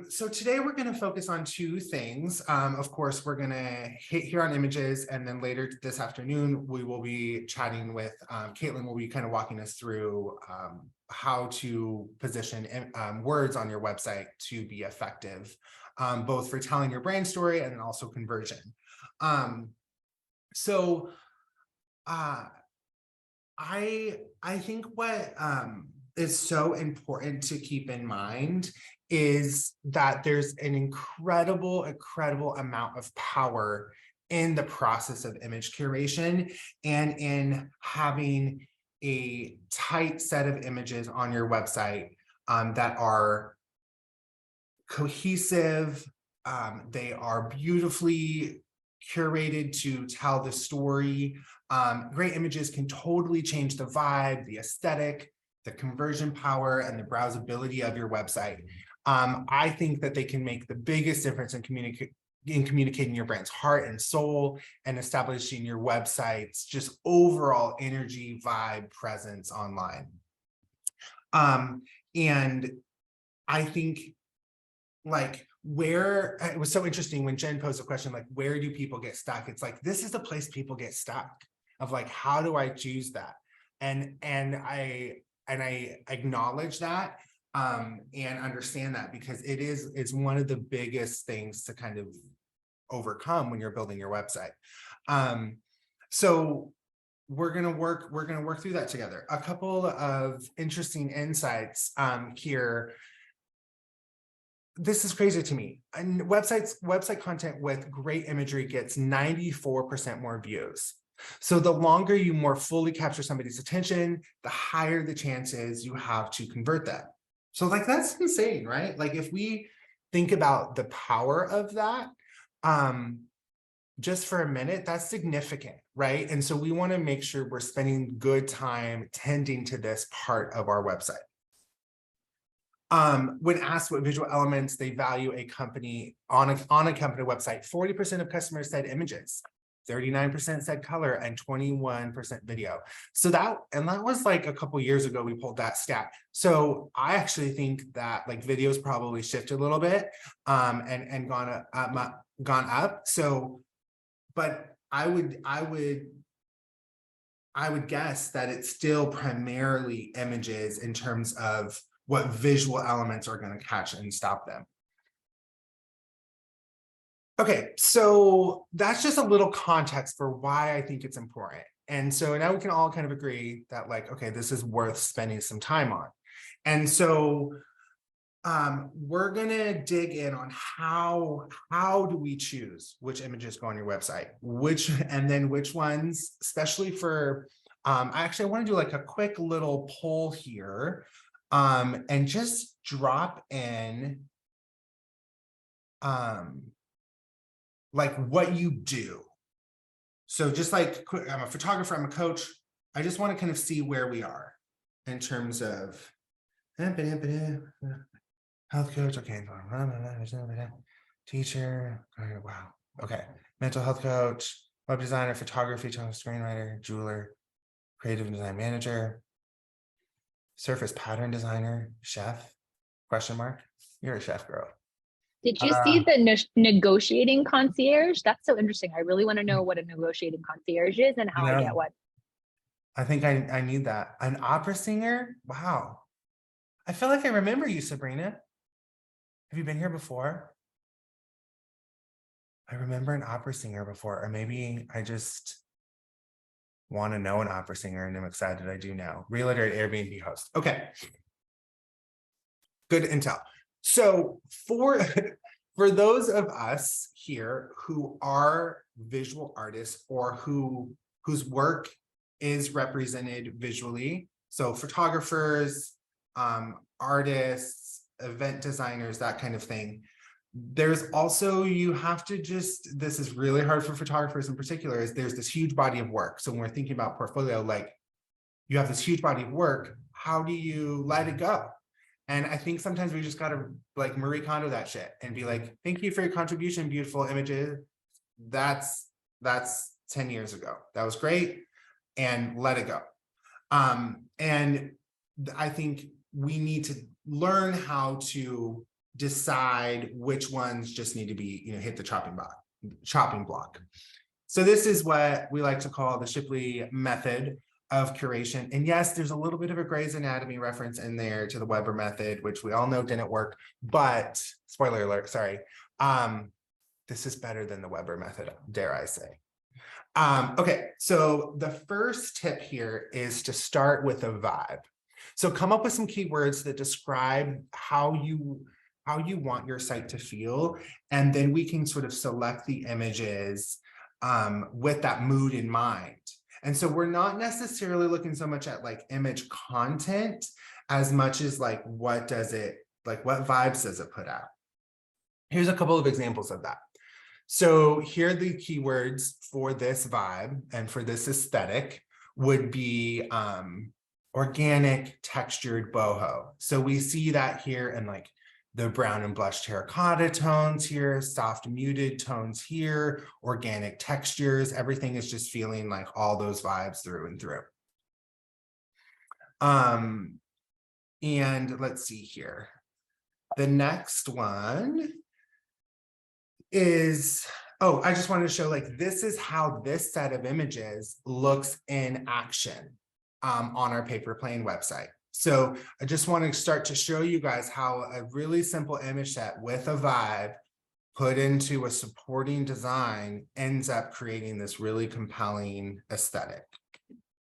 So today we're going to focus on two things. Of course, we're going to hit here on images, and then later this afternoon, we will be chatting with Caitlin will be kind of walking us through how to position words on your website to be effective, both for telling your brand story and then also conversion. So I think what is so important to keep in mind is that there's an incredible amount of power in the process of image curation and in having a tight set of images on your website that are cohesive. They are beautifully curated to tell the story. Great images can totally change the vibe, the aesthetic, the conversion power, and the browsability of your website. I think that they can make the biggest difference in communicating your brand's heart and soul and establishing your website's just overall energy, vibe, presence online. And I think like where it was so interesting when Jen posed a question, like, where do people get stuck? It's like, this is the place people get stuck of like, how do I choose that? And I acknowledge that and understand that because it's one of the biggest things to kind of overcome when you're building your website. So we're gonna work through that together. A couple of interesting insights here. This is crazy to me. And website content with great imagery gets 94% more views. So the longer you more fully capture somebody's attention, the higher the chances you have to convert them. So like, that's insane, right? Like if we think about the power of that, just for a minute, that's significant, right? And so we want to make sure we're spending good time tending to this part of our website. When asked what visual elements they value a company on a company website, 40% of customers said images, 39% said color, and 21% video. So that was like a couple years ago we pulled that stat. So I actually think that like videos probably shifted a little bit and gone up. So, but I would guess that it's still primarily images in terms of what visual elements are going to catch and stop them. Okay, so that's just a little context for why I think it's important. And so now we can all kind of agree that like, okay, this is worth spending some time on. And so we're gonna dig in on how do we choose which images go on your website, and then which ones, especially for, I want to do like a quick little poll here. And just drop in like what you do. So just like, I'm a photographer, I'm a coach. I just want to kind of see where we are in terms of health coach. Okay. Teacher. Wow. Okay. Mental health coach, web designer, photography, screenwriter, jeweler, creative design manager, surface pattern designer, chef, question mark. You're a chef, girl. Did you see the negotiating concierge? That's so interesting. I really want to know what a negotiating concierge is and how I get one. I think I need that. An opera singer? Wow. I feel like I remember you, Sabrina. Have you been here before? I remember an opera singer before, or maybe I just want to know an opera singer and I'm excited I do now. Realtor at Airbnb host. Okay. Good intel. So for those of us here who are visual artists or whose work is represented visually, so photographers, artists, event designers, that kind of thing, there's also, you have to just, this is really hard for photographers in particular, is there's this huge body of work. So when we're thinking about portfolio, like you have this huge body of work, how do you let it go? And I think sometimes we just got to like Marie Kondo that shit and be like, thank you for your contribution, beautiful images. That's 10 years ago. That was great. And let it go. And I think we need to learn how to decide which ones just need to be, hit the chopping block. So this is what we like to call the Shipley method of curation. And yes, there's a little bit of a Grey's Anatomy reference in there to the Weber method, which we all know didn't work, but spoiler alert, sorry. This is better than the Weber method, dare I say. Okay, so the first tip here is to start with a vibe. So come up with some keywords that describe how you want your site to feel, and then we can sort of select the images with that mood in mind. And so we're not necessarily looking so much at like image content as much as like what vibes does it put out? Here's a couple of examples of that. So here are the keywords for this vibe and for this aesthetic would be organic, textured boho. So we see that here in like the brown and blush terracotta tones here, soft muted tones here, organic textures. Everything is just feeling like all those vibes through and through. And let's see here. The next one is, I just wanted to show like, this is how this set of images looks in action on our Paper Plane website. So I just want to start to show you guys how a really simple image set with a vibe put into a supporting design ends up creating this really compelling aesthetic.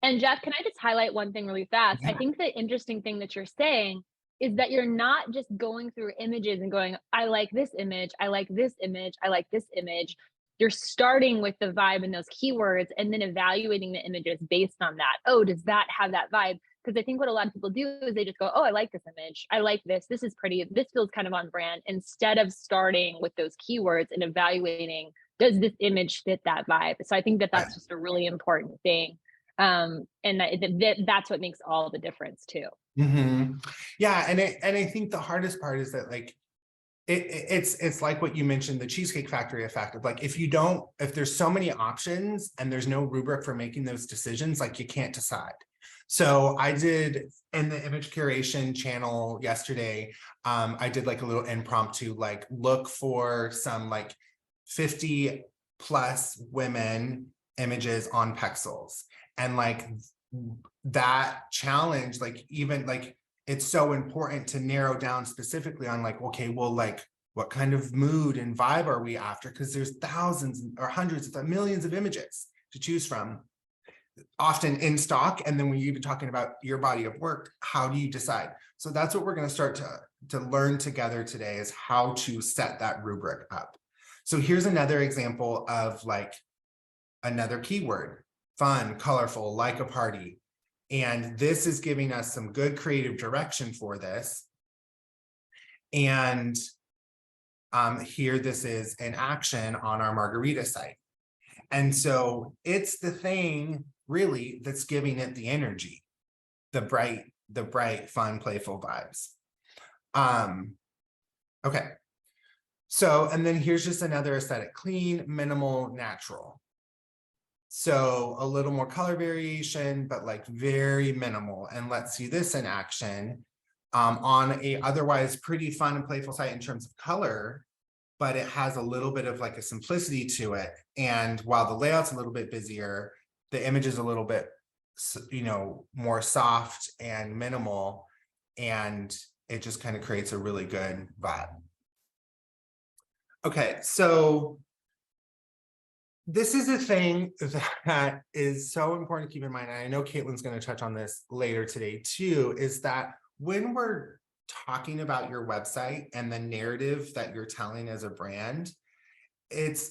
And Jeff, can I just highlight one thing really fast? Yeah. I think the interesting thing that you're saying is that you're not just going through images and going, I like this image, I like this image, I like this image. You're starting with the vibe and those keywords and then evaluating the images based on that. Oh, does that have that vibe? Because I think what a lot of people do is they just go, oh, I like this image. I like this. This is pretty. This feels kind of on brand. Instead of starting with those keywords and evaluating, does this image fit that vibe? So I think that that's just a really important thing. And that's what makes all the difference too. Mm-hmm. Yeah. And I think the hardest part is that like, it's like what you mentioned, the Cheesecake Factory effect of like, if there's so many options and there's no rubric for making those decisions, like you can't decide. So I did in the image curation channel yesterday, I did like a little impromptu, like look for some like 50 plus women images on Pexels. And like that challenge, like even like, it's so important to narrow down specifically on like, okay, well, like what kind of mood and vibe are we after? Because there's thousands or hundreds of millions of images to choose from, often in stock. And then when you're even talking about your body of work, how do you decide? So that's what we're going to start to learn together today, is how to set that rubric up. So here's another example of like another keyword: fun, colorful, like a party. And this is giving us some good creative direction for this. And here, this is an action on our margarita site. And so it's the thing really that's giving it the energy, the bright, fun, playful vibes. Okay. So, and then here's just another aesthetic: clean, minimal, natural. So a little more color variation, but like very minimal. And let's see this in action on a otherwise pretty fun and playful site in terms of color, but it has a little bit of like a simplicity to it. And while the layout's a little bit busier, the image is a little bit, more soft and minimal, and it just kind of creates a really good vibe. Okay, so this is a thing that is so important to keep in mind, and I know Caitlin's going to touch on this later today too, is that when we're talking about your website and the narrative that you're telling as a brand, it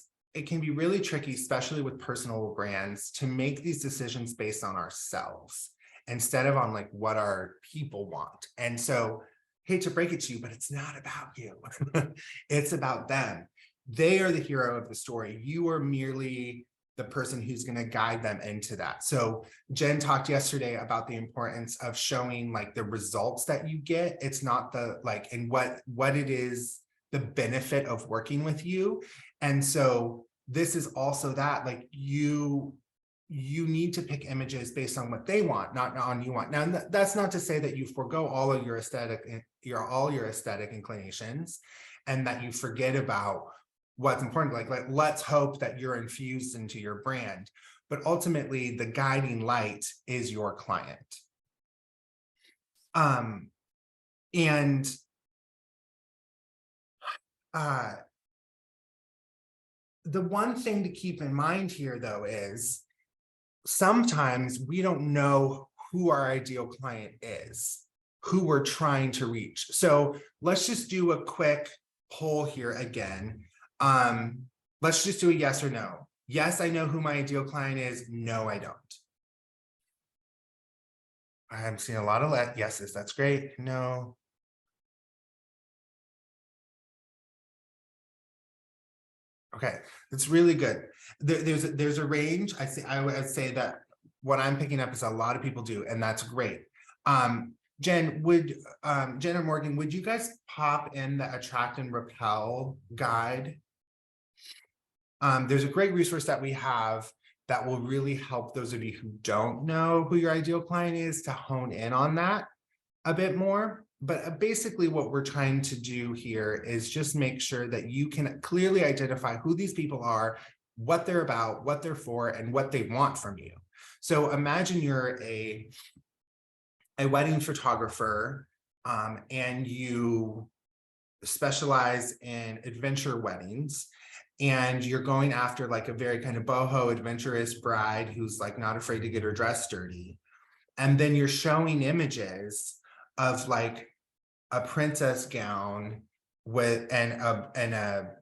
can be really tricky, especially with personal brands, to make these decisions based on ourselves instead of on like what our people want. And so, hate to break it to you, but it's not about you. It's about them. They are the hero of the story. You are merely the person who's going to guide them into that. So Jen talked yesterday about the importance of showing like the results that you get. It's not the like, and what it is, the benefit of working with you. And so this is also that, like, you you need to pick images based on what they want, not on you want. Now, that's not to say that you forego all of your aesthetic inclinations, and that you forget about what's important. Like let's hope that you're infused into your brand, but ultimately the guiding light is your client. And the one thing to keep in mind here, though, is sometimes we don't know who our ideal client is, who we're trying to reach. So let's just do a quick poll here again. Let's just do a yes or no. Yes, I know who my ideal client is. No, I don't. I'm seeing a lot of yeses. That's great. No. Okay, that's really good. There's a range. I would say that what I'm picking up is a lot of people do, and that's great. Jen and Morgan, would you guys pop in the Attract and Repel guide? There's a great resource that we have that will really help those of you who don't know who your ideal client is to hone in on that a bit more. But basically what we're trying to do here is just make sure that you can clearly identify who these people are, what they're about, what they're for, and what they want from you. So imagine you're a wedding photographer, and you specialize in adventure weddings, and you're going after like a very kind of boho adventurous bride who's like not afraid to get her dress dirty. And then you're showing images of like a princess gown with a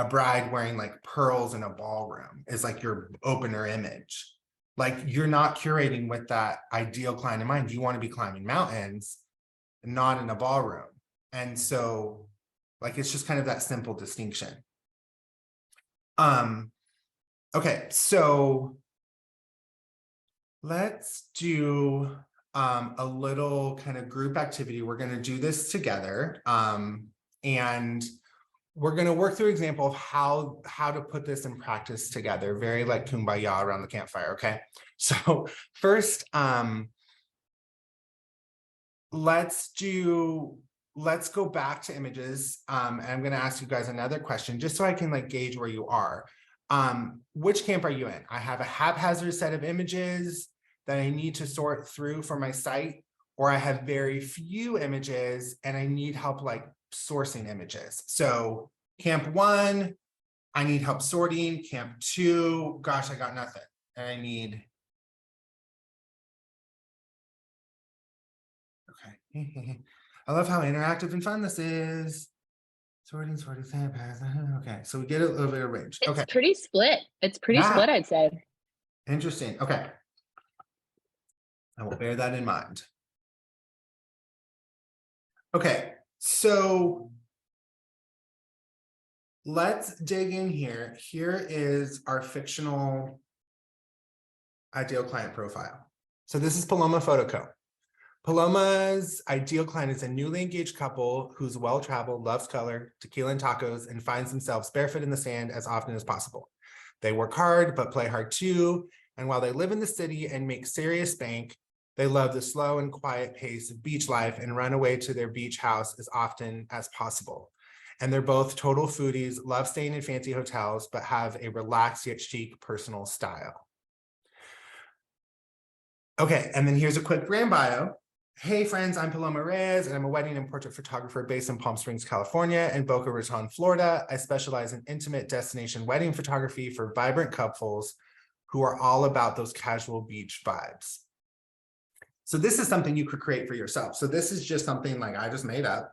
bride wearing like pearls in a ballroom is like your opener image. Like you're not curating with that ideal client in mind. You want to be climbing mountains, not in a ballroom. And so like it's just kind of that simple distinction. Okay, so let's do a little kind of group activity. We're going to do this together, and we're going to work through an example of how to put this in practice together, very like kumbaya around the campfire. Okay, so first, let's go back to images, and I'm going to ask you guys another question just so I can like gauge where you are. Which camp are you in? I have a haphazard set of images that I need to sort through for my site, or I have very few images and I need help like sourcing images. So camp 1, I need help sorting. Camp 2, gosh, I got nothing. And I need, okay. I love how interactive and fun this is. Sorting, okay, so we get a little bit of range. Okay. It's pretty split. It's pretty split, I'd say. Interesting. Okay. I will bear that in mind. Okay, so let's dig in here. Here is our fictional ideal client profile. So this is Paloma Photo Co. Paloma's ideal client is a newly engaged couple who's well-traveled, loves color, tequila and tacos, and finds themselves barefoot in the sand as often as possible. They work hard, but play hard too. And while they live in the city and make serious bank, they love the slow and quiet pace of beach life and run away to their beach house as often as possible. And they're both total foodies, love staying in fancy hotels, but have a relaxed yet chic personal style. Okay, and then here's a quick brand bio. Hey friends, I'm Paloma Reyes, and I'm a wedding and portrait photographer based in Palm Springs, California, and Boca Raton, Florida. I specialize in intimate destination wedding photography for vibrant couples who are all about those casual beach vibes. So this is something you could create for yourself. So this is just something like I just made up.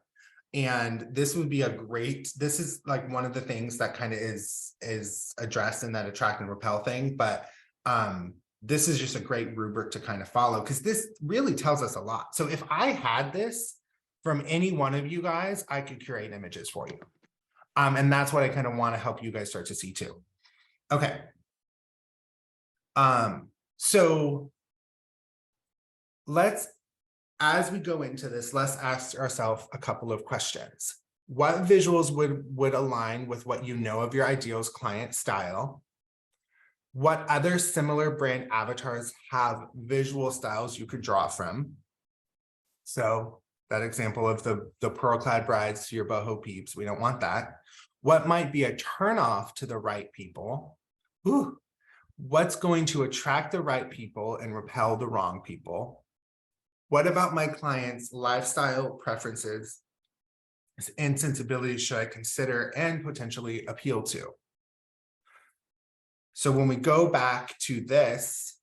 And this would be this is like one of the things that kind of is addressed in that Attract and Repel thing. But this is just a great rubric to kind of follow because this really tells us a lot. So if I had this from any one of you guys, I could curate images for you. And that's what I kind of want to help you guys start to see too. Okay. So as we go into this, let's ask ourselves a couple of questions. What visuals would align with what you know of your ideal client style? What other similar brand avatars have visual styles you could draw from? So that example of the pearl-clad brides to your boho peeps, we don't want that. What might be a turnoff to the right people? Ooh. What's going to attract the right people and repel the wrong people? What about my clients' lifestyle preferences and sensibilities should I consider and potentially appeal to? So when we go back to this,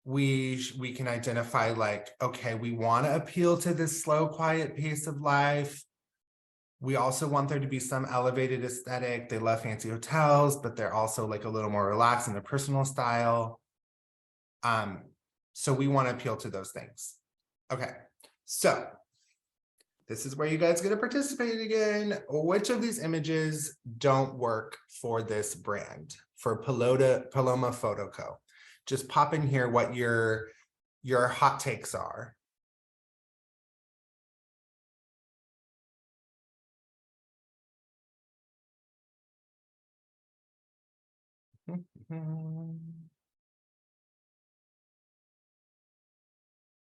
we can identify like, okay, we want to appeal to this slow, quiet pace of life. We also want there to be some elevated aesthetic. They love fancy hotels, but they're also like a little more relaxed in their personal style. So we want to appeal to those things. Okay, so this is where you guys get to participate again. Which of these images don't work for this brand, for Paloma Photo Co? Just pop in here what your hot takes are.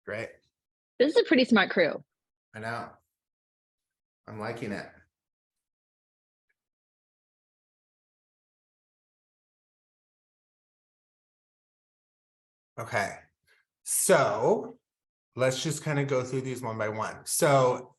Great. This is a pretty smart crew. I know. I'm liking it. Okay, so let's just kind of go through these one by one. So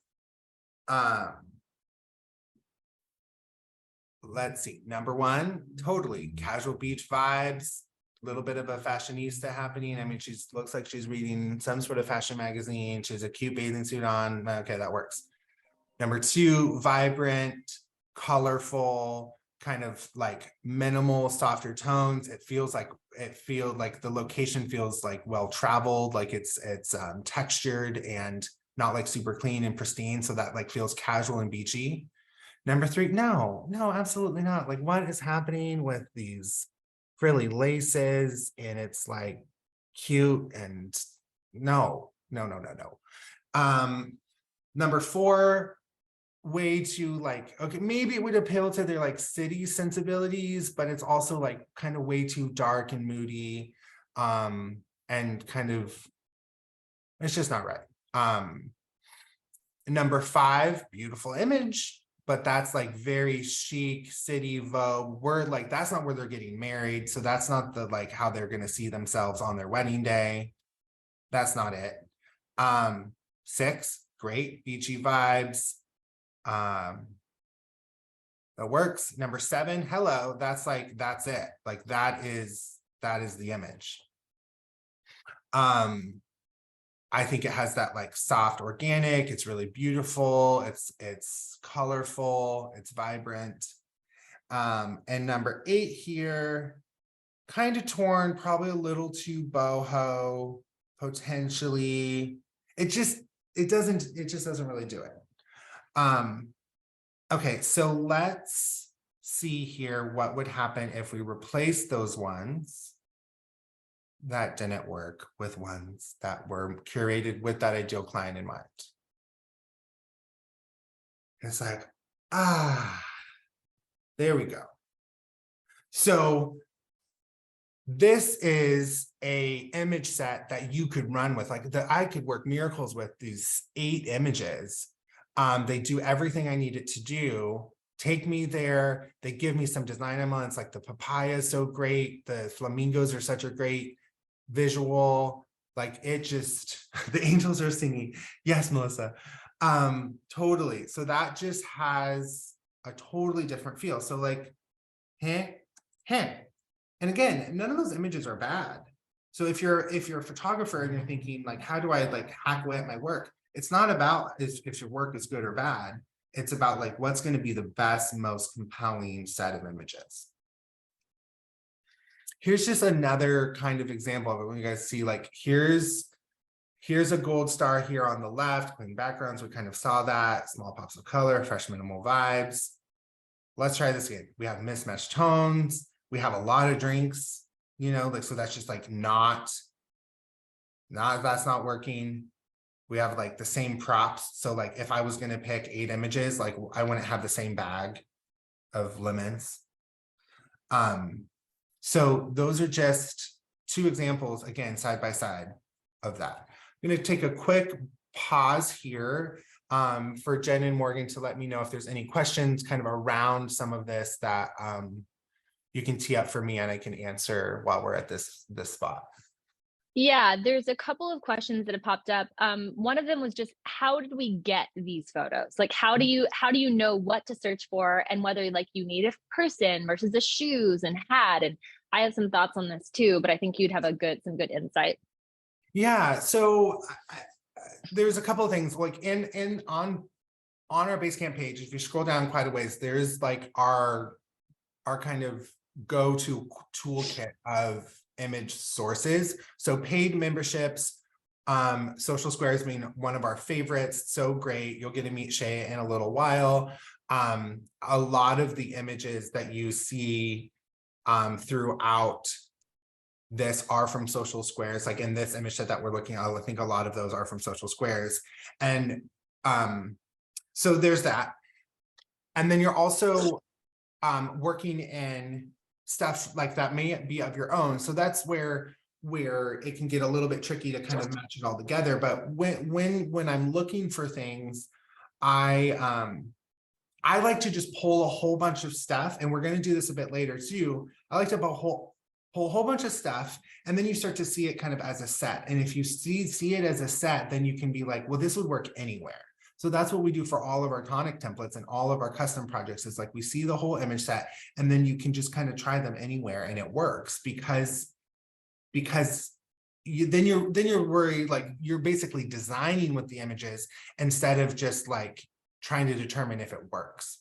let's see. Number one, totally casual beach vibes, a little bit of a fashionista happening. I mean, she looks like she's reading some sort of fashion magazine. She has a cute bathing suit on. Okay, that works. Number two, vibrant, colorful, kind of like minimal, softer tones. It feels like the location feels like well traveled, like it's textured and not like super clean and pristine. So that like feels casual and beachy. Number three, no, absolutely not. Like, what is happening with these frilly laces? And it's like cute and no. Number four, way too like, okay, maybe it would appeal to their like city sensibilities, but it's also like kind of way too dark and moody. And kind of, it's just not right. Number five, beautiful image, but that's like very chic city vogue. We're like, that's not where they're getting married. So that's not the like how they're gonna see themselves on their wedding day. That's not it. Six, great beachy vibes. That works. Number seven, hello. That's like, that's it. Like that is the image. I think it has that like soft organic, it's really beautiful, it's colorful, it's vibrant. And number eight here, kind of torn, probably a little too boho, potentially. It just doesn't really do it. Okay, so let's see here what would happen if we replace those ones that didn't work with ones that were curated with that ideal client in mind. It's like, there we go. So this is a image set that you could run with, like that I could work miracles with these 8 images. They do everything I need it to do. Take me there. They give me some design elements, like the papaya is so great. The flamingos are such a great visual, like it just, the angels are singing. Yes, Melissa. Totally. So that just has a totally different feel. So like, and again, none of those images are bad. So if you're a photographer and you're thinking like, how do I like hack away at my work? It's not about if your work is good or bad. It's about like, what's going to be the best, most compelling set of images. Here's just another kind of example of it. When you guys see like, here's a gold star here on the left, clean backgrounds. We kind of saw that, small pops of color, fresh minimal vibes. Let's try this again. We have mismatched tones. We have a lot of drinks, you know, like, so that's just like that's not working. We have like the same props. So like if I was going to pick 8 images, like I wouldn't have the same bag of lemons. So those are just two examples, again, side by side of that. I'm going to take a quick pause here for Jen and Morgan to let me know if there's any questions kind of around some of this that you can tee up for me and I can answer while we're at this spot. Yeah, there's a couple of questions that have popped up. One of them was just, how did we get these photos? Like, how do you know what to search for, and whether like you need a person versus the shoes and hat? And I have some thoughts on this too, but I think you'd have some good insight. Yeah, so there's a couple of things like on our Basecamp page. If you scroll down quite a ways, there's like our kind of go-to toolkit of image sources. So paid memberships, Social Squares being one of our favorites. So great. You'll get to meet Shay in a little while. A lot of the images that you see throughout this are from Social Squares. Like in this image set that we're looking at, I think a lot of those are from Social Squares. And so there's that. And then you're also working in stuff like that may be of your own. So that's where it can get a little bit tricky to kind of match it all together. But when I'm looking for things, I like to just pull a whole bunch of stuff, and we're going to do this a bit later too. I like to pull a whole bunch of stuff, and then you start to see it kind of as a set. And if you see it as a set, then you can be like, well, this would work anywhere. So that's what we do for all of our tonic templates and all of our custom projects. Is like we see the whole image set, and then you can just kind of try them anywhere, and it works because then you're worried, like you're basically designing with the images instead of just like trying to determine if it works.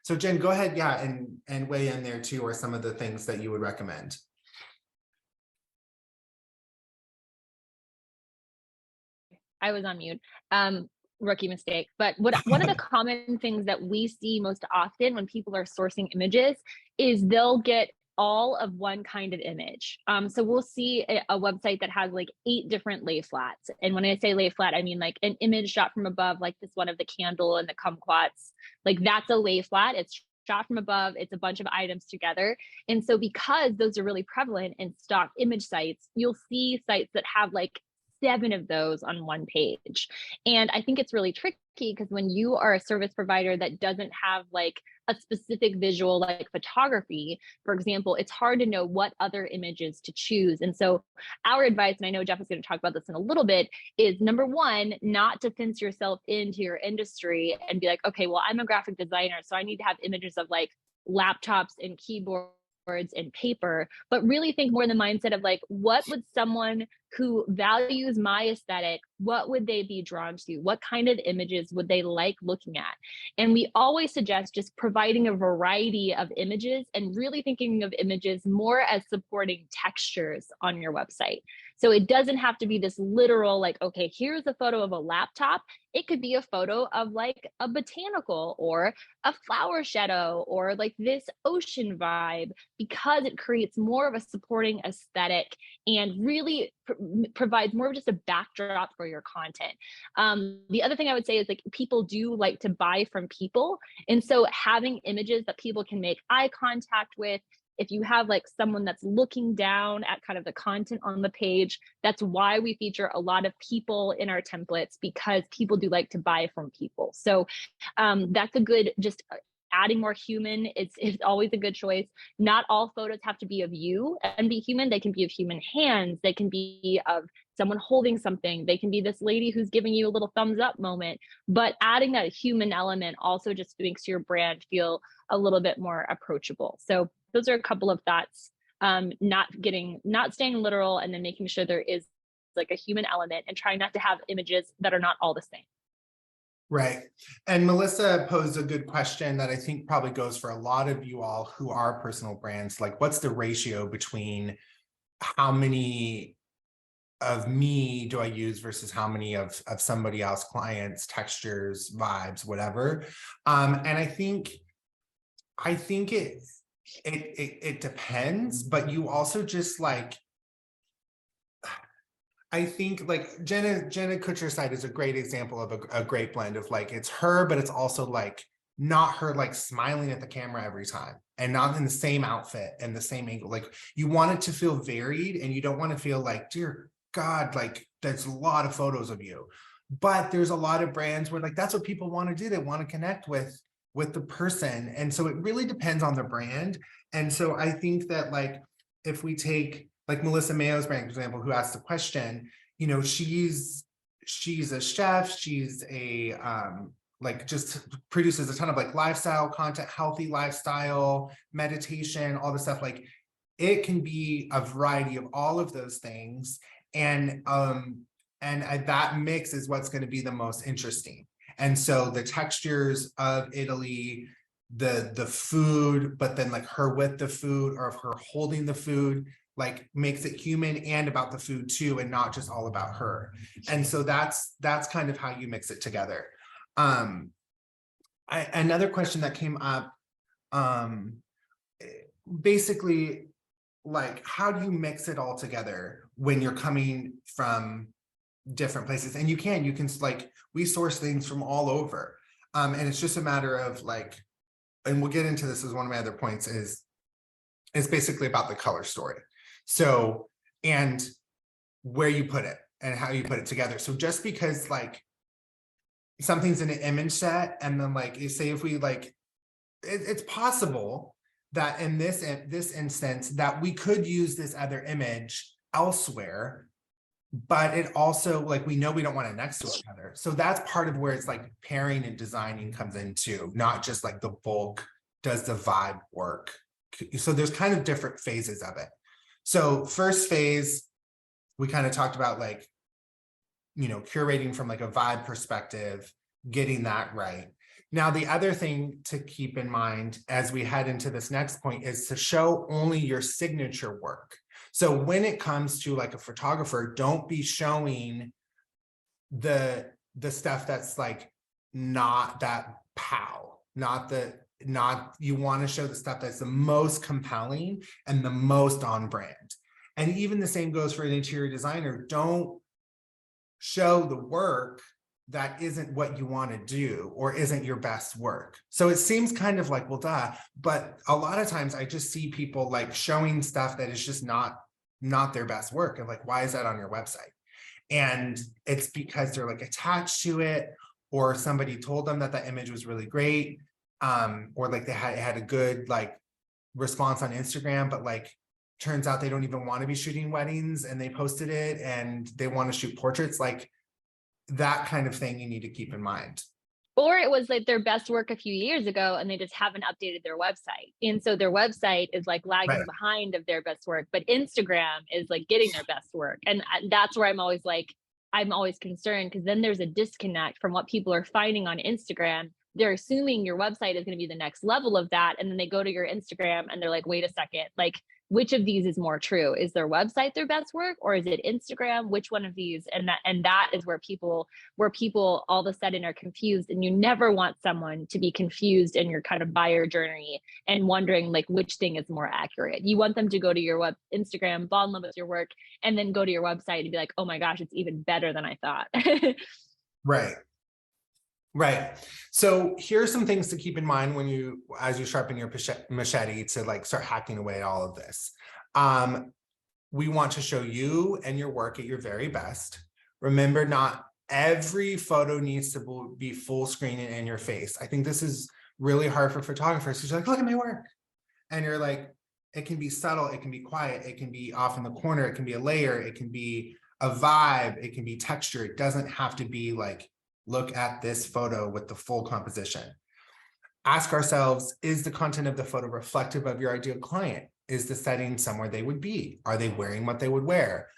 So Jen, go ahead, yeah, and weigh in there too, or some of the things that you would recommend. I was on mute. Rookie mistake. But one of the common things that we see most often when people are sourcing images is they'll get all of one kind of image. So we'll see a website that has like 8 different lay flats. And when I say lay flat, I mean like an image shot from above, like this one of the candle and the kumquats. Like that's a lay flat. It's shot from above. It's a bunch of items together. And so because those are really prevalent in stock image sites, you'll see sites that have like 7 of those on one page. And I think it's really tricky because when you are a service provider that doesn't have like a specific visual like photography, for example, it's hard to know what other images to choose. And so our advice, and I know Jeff is going to talk about this in a little bit, is number one, not to fence yourself into your industry and be like, okay, well, I'm a graphic designer, so I need to have images of like laptops and keyboards and paper, but really think more in the mindset of like, what would someone who values my aesthetic, what would they be drawn to? What kind of images would they like looking at? And we always suggest just providing a variety of images and really thinking of images more as supporting textures on your website. So it doesn't have to be this literal, like, okay, here's a photo of a laptop. It could be a photo of like a botanical or a flower shadow or like this ocean vibe, because it creates more of a supporting aesthetic and really provides more of just a backdrop for your content. The other thing I would say is like people do like to buy from people. And so having images that people can make eye contact with, if you have like someone that's looking down at kind of the content on the page, that's why we feature a lot of people in our templates, because people do like to buy from people. So that's a good, just adding more human, it's always a good choice. Not all photos have to be of you and be human. They can be of human hands. They can be of someone holding something. They can be this lady who's giving you a little thumbs up moment. But adding that human element also just makes your brand feel a little bit more approachable. So those are a couple of thoughts. Not staying literal, and then making sure there is like a human element, and trying not to have images that are not all the same. Right. And Melissa posed a good question that I think probably goes for a lot of you all who are personal brands. Like, what's the ratio between how many of me do I use versus how many of somebody else, clients, textures, vibes, whatever. And I think it depends, but you also just like, I think like Jenna Kutcher's site is a great example of a great blend of like, it's her, but it's also like not her like smiling at the camera every time. and not in the same outfit and the same angle. Like you want it to feel varied, and you don't want to feel like, dear God, like there's a lot of photos of you. But there's a lot of brands where like that's what people want to do. They want to connect with the person. And so it really depends on the brand. And so I think that like if we take like Melissa Mayo's brand, for example, who asked the question, you know, she's a chef, she's a like just produces a ton of like lifestyle content, healthy lifestyle, meditation, all the stuff. Like it can be a variety of all of those things. And that mix is what's going to be the most interesting. And so the textures of Italy, the food, but then like her with the food, or of her holding the food, like makes it human and about the food too, and not just all about her. And so that's kind of how you mix it together. Another question that came up, basically, like, how do you mix it all together when you're coming from different places? And you can like, we source things from all over. And it's just a matter of like, and we'll get into this as one of my other points, is basically about the color story. So, and where you put it and how you put it together. So just because like something's in an image set, and then like you say, if we like, it's possible that in this instance that we could use this other image elsewhere, but it also like, we know we don't want it next to each other. So that's part of where it's like pairing and designing comes into, not just like the bulk, does the vibe work? So there's kind of different phases of it. So first phase, we kind of talked about like, you know, curating from like a vibe perspective, getting that right. Now, the other thing to keep in mind as we head into this next point is to show only your signature work. So when it comes to like a photographer, don't be showing the stuff that's like not that pow, you want to show the stuff that's the most compelling and the most on brand. And even the same goes for an interior designer. Don't show the work that isn't what you want to do or isn't your best work. So it seems kind of like, well, duh, but a lot of times I just see people like showing stuff that is just not their best work. And like, why is that on your website? And it's because they're like attached to it, or somebody told them that image was really great, or like they had a good like response on Instagram, but like turns out they don't even want to be shooting weddings, and they posted it and they want to shoot portraits. Like that kind of thing you need to keep in mind. Or it was like their best work a few years ago and they just haven't updated their website. And so their website is like lagging Right. behind of their best work, but Instagram is like getting their best work. And that's where I'm always concerned, because then there's a disconnect from what people are finding on Instagram. They're assuming your website is going to be the next level of that. And then they go to your Instagram and they're like, wait a second, like, which of these is more true? Is their website their best work, or is it Instagram? Which one of these? And that is where people all of a sudden are confused. And you never want someone to be confused in your kind of buyer journey and wondering like which thing is more accurate. You want them to go to your Instagram, fall in love with your work, and then go to your website and be like, oh my gosh, it's even better than I thought. Right. So here are some things to keep in mind as you sharpen your machete to like start hacking away at all of this. We want to show you and your work at your very best. Remember, not every photo needs to be full screen and in your face. I think this is really hard for photographers, because you're like, look at my work. And you're like, it can be subtle, it can be quiet, it can be off in the corner, it can be a layer, it can be a vibe, it can be texture. It doesn't have to be like, look at this photo with the full composition. Ask ourselves, is the content of the photo reflective of your ideal client? Is the setting somewhere they would be? Are they wearing what they would wear?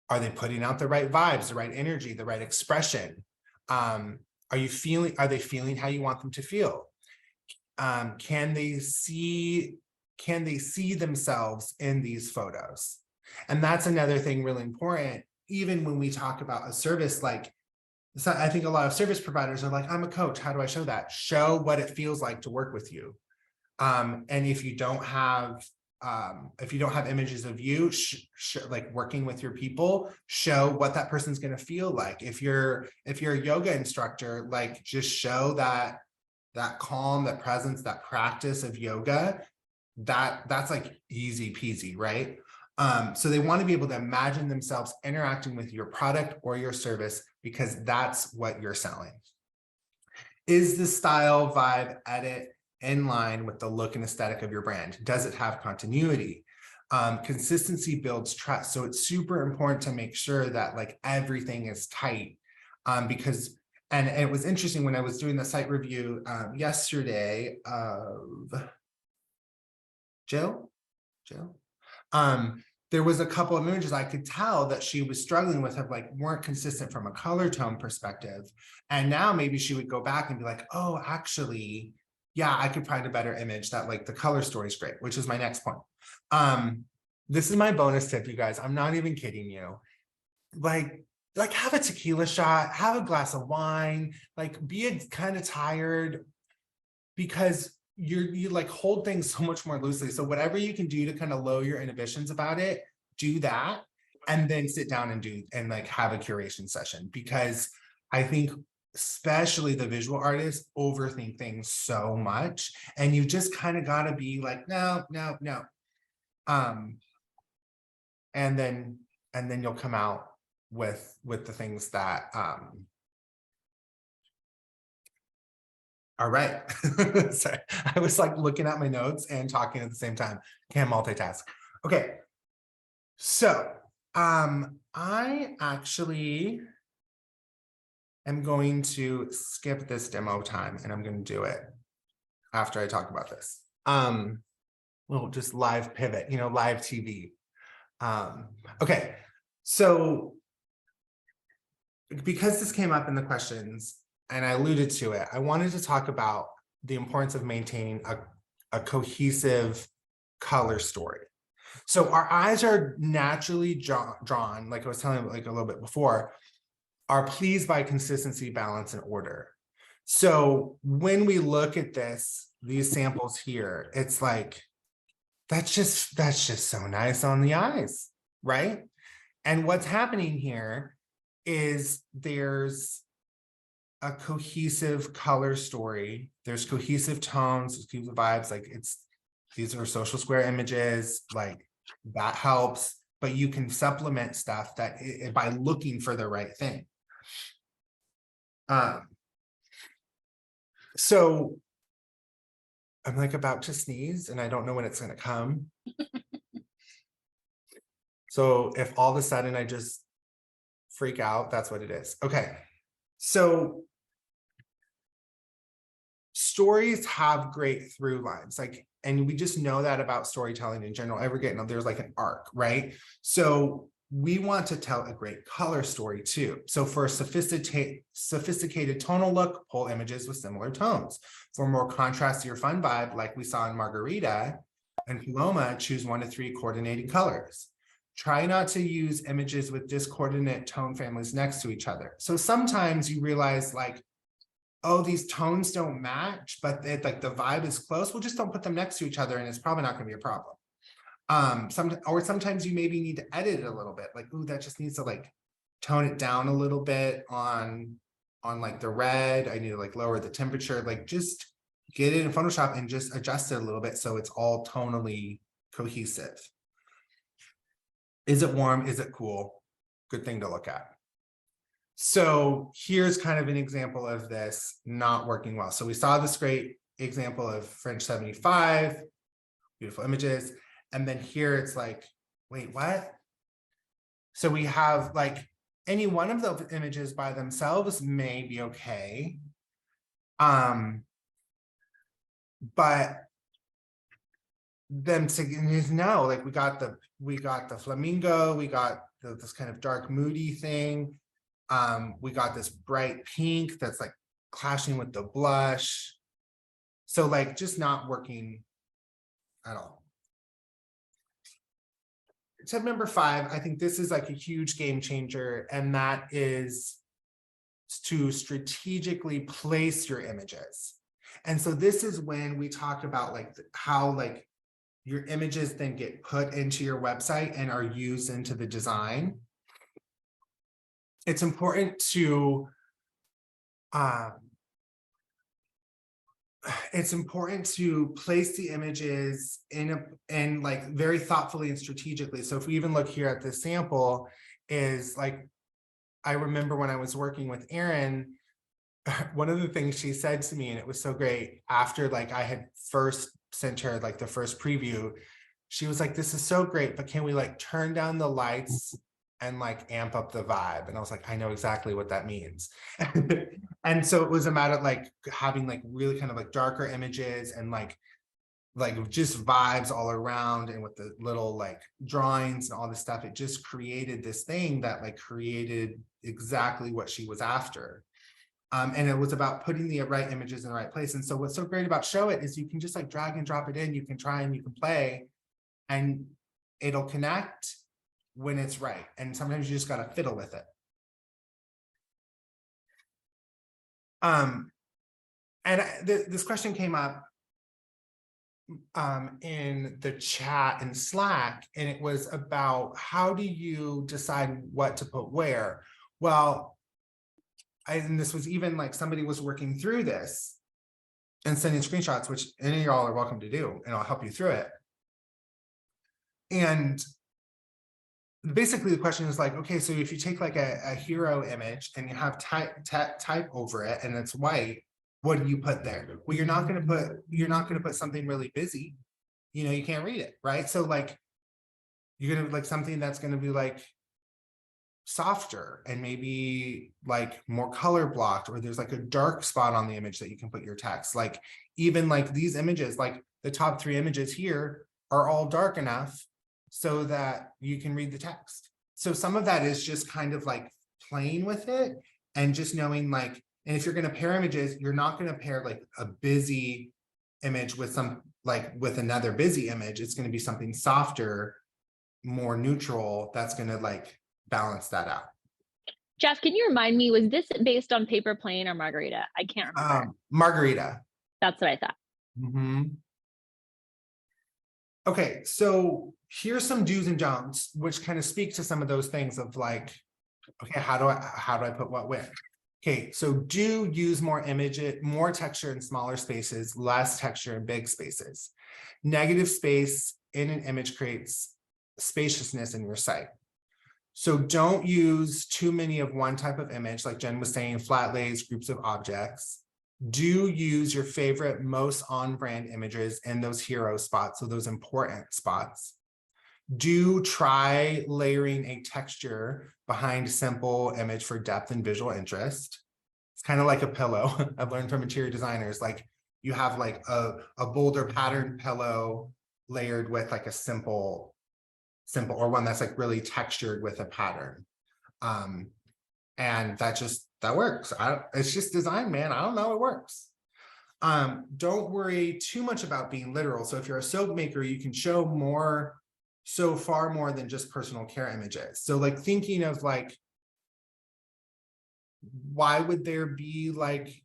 Are they putting out the right vibes, the right energy, the right expression? Are they feeling how you want them to feel? Can they see themselves in these photos? And that's another thing really important. Even when we talk about a service, like, so I think a lot of service providers are like, I'm a coach. How do I show that? Show what it feels like to work with you. And if you don't have images of you like working with your people, show what that person's going to feel like. If you're a yoga instructor, like just show that calm, that presence, that practice of yoga that's like easy peasy, right? So they want to be able to imagine themselves interacting with your product or your service because that's what you're selling. Is the style, vibe, edit in line with the look and aesthetic of your brand? Does it have continuity? Consistency builds trust. So it's super important to make sure that like everything is tight, because, and it was interesting when I was doing the site review yesterday of Jill, there was a couple of images I could tell that she was struggling with, have like weren't consistent from a color tone perspective. And now maybe she would go back and be like, oh, actually, yeah, I could find a better image that like the color story is great, which is my next point. This is my bonus tip, you guys. I'm not even kidding you. Like have a tequila shot, have a glass of wine, like be kind of tired, because you like hold things so much more loosely. So whatever you can do to kind of lower your inhibitions about it, do that, and then sit down and do and like have a curation session, because I think especially the visual artists overthink things so much, and you just kind of got to be like, no. And then you'll come out with the things that all right. Sorry, I was like looking at my notes and talking at the same time. Can't multitask. Okay. So I actually am going to skip this demo time and I'm going to do it after I talk about this. Well, just live pivot, live TV. Okay. So because this came up in the questions, and I alluded to it, I wanted to talk about the importance of maintaining a cohesive color story. So our eyes are naturally drawn, like I was telling you like a little bit before, are pleased by consistency, balance, and order. So when we look at these samples here, it's like, that's just so nice on the eyes, right? And what's happening here is there's a cohesive color story. There's cohesive tones, cohesive vibes. Like these are social square images, like that helps, but you can supplement stuff that by looking for the right thing. So I'm like about to sneeze and I don't know when it's going to come. So if all of a sudden I just freak out, that's what it is. Okay. So stories have great through lines, like, and we just know that about storytelling in general. There's like an arc, right? So we want to tell a great color story too. So for a sophisticated tonal look, pull images with similar tones. For more contrasty or fun vibe, like we saw in Margarita and Paloma, choose 1 to 3 coordinating colors. Try not to use images with discordant tone families next to each other. So sometimes you realize like, oh, these tones don't match, but like the vibe is close. Well, just don't put them next to each other and it's probably not going to be a problem. Sometimes you maybe need to edit it a little bit. Like, ooh, that just needs to like tone it down a little bit on like the red. I need to like lower the temperature, like just get it in Photoshop and just adjust it a little bit so it's all tonally cohesive. Is it warm? Is it cool? Good thing to look at. So here's kind of an example of this not working well. So we saw this great example of French 75, beautiful images. And then here it's like, wait, what? So we have like any one of those images by themselves may be okay. But them to no, like we got the flamingo, we got this kind of dark moody thing. We got this bright pink that's like clashing with the blush. So like just not working at all. Tip number 5, I think this is like a huge game changer, and that is to strategically place your images. And so this is when we talk about like how like your images then get put into your website and are used into the design. It's important to it's important to place the images in like very thoughtfully and strategically. So if we even look here at this sample, is like, I remember when I was working with Erin, one of the things she said to me, and it was so great, after like I had first sent her like the first preview, she was like, this is so great, but can we like turn down the lights and like amp up the vibe? And I was like, I know exactly what that means. And so it was a matter of like having like really kind of like darker images and like just vibes all around, and with the little like drawings and all this stuff, it just created this thing that like created exactly what she was after. And it was about putting the right images in the right place. And so what's so great about Show It is you can just like drag and drop it in, you can try and you can play, and it'll connect when it's right. And sometimes you just got to fiddle with it. And this question came up in the chat in Slack, and it was about how do you decide what to put where? Well, and this was even like somebody was working through this and sending screenshots, which any of y'all are welcome to do, and I'll help you through it. And basically the question is like, okay, so if you take like a hero image and you have type over it and it's white, what do you put there? Well, you're not going to put something really busy. You know, you can't read it, right? So like, you're going to like something that's going to be like softer and maybe like more color blocked, or there's like a dark spot on the image that you can put your text. Like even like these images, like the top 3 images here are all dark enough so that you can read the text. So some of that is just kind of like playing with it and just knowing like, and if you're going to pair images, you're not going to pair like a busy image with some like with another busy image. It's going to be something softer, more neutral, that's going to like balance that out. Jeff, can you remind me, was this based on Paper Plane or Margarita? I can't remember. Margarita. That's what I thought. Okay, so here's some do's and don'ts, which kind of speak to some of those things of like, okay, how do I put what where? Okay, so do use more texture in smaller spaces, less texture in big spaces. Negative space in an image creates spaciousness in your site. So don't use too many of one type of image, like Jen was saying, flat lays, groups of objects. Do use your favorite, most on-brand images in those hero spots, so those important spots. Do try layering a texture behind a simple image for depth and visual interest. It's kind of like a pillow. I've learned from interior designers, like you have like a bolder pattern pillow layered with like a simple, or one that's like really textured with a pattern. And that works. It's just design, man. I don't know, it works. Don't worry too much about being literal. So if you're a soap maker, you can show far more than just personal care images. So like thinking of like, why would there be like,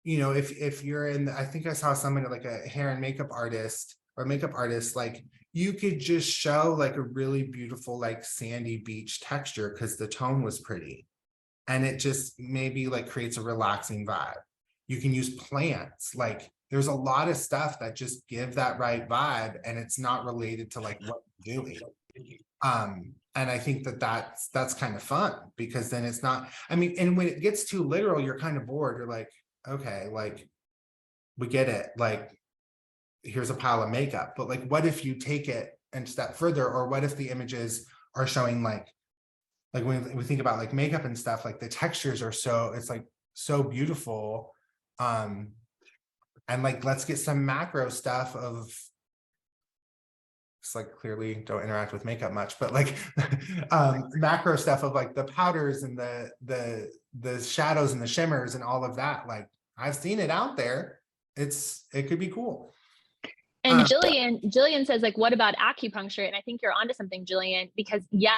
you know, if you're in, I think I saw somebody like a hair and makeup artist or makeup artist, like you could just show like a really beautiful, like sandy beach texture because the tone was pretty. And it just maybe like creates a relaxing vibe. You can use plants. Like there's a lot of stuff that just give that right vibe, and it's not related to like what you're doing. And I think that's kind of fun, because then it's not, I mean, and when it gets too literal, you're kind of bored. You're like, okay, like we get it. Like here's a pile of makeup, but like, what if you take it a step further? Or what if the images are showing like when we think about like makeup and stuff, like the textures are it's like so beautiful. And like, let's get some macro stuff of, it's like clearly don't interact with makeup much, but like macro stuff of like the powders and the shadows and the shimmers and all of that. Like I've seen it out there. It could be cool. And Jillian says, like, what about acupuncture? And I think you're onto something, Jillian, because yes,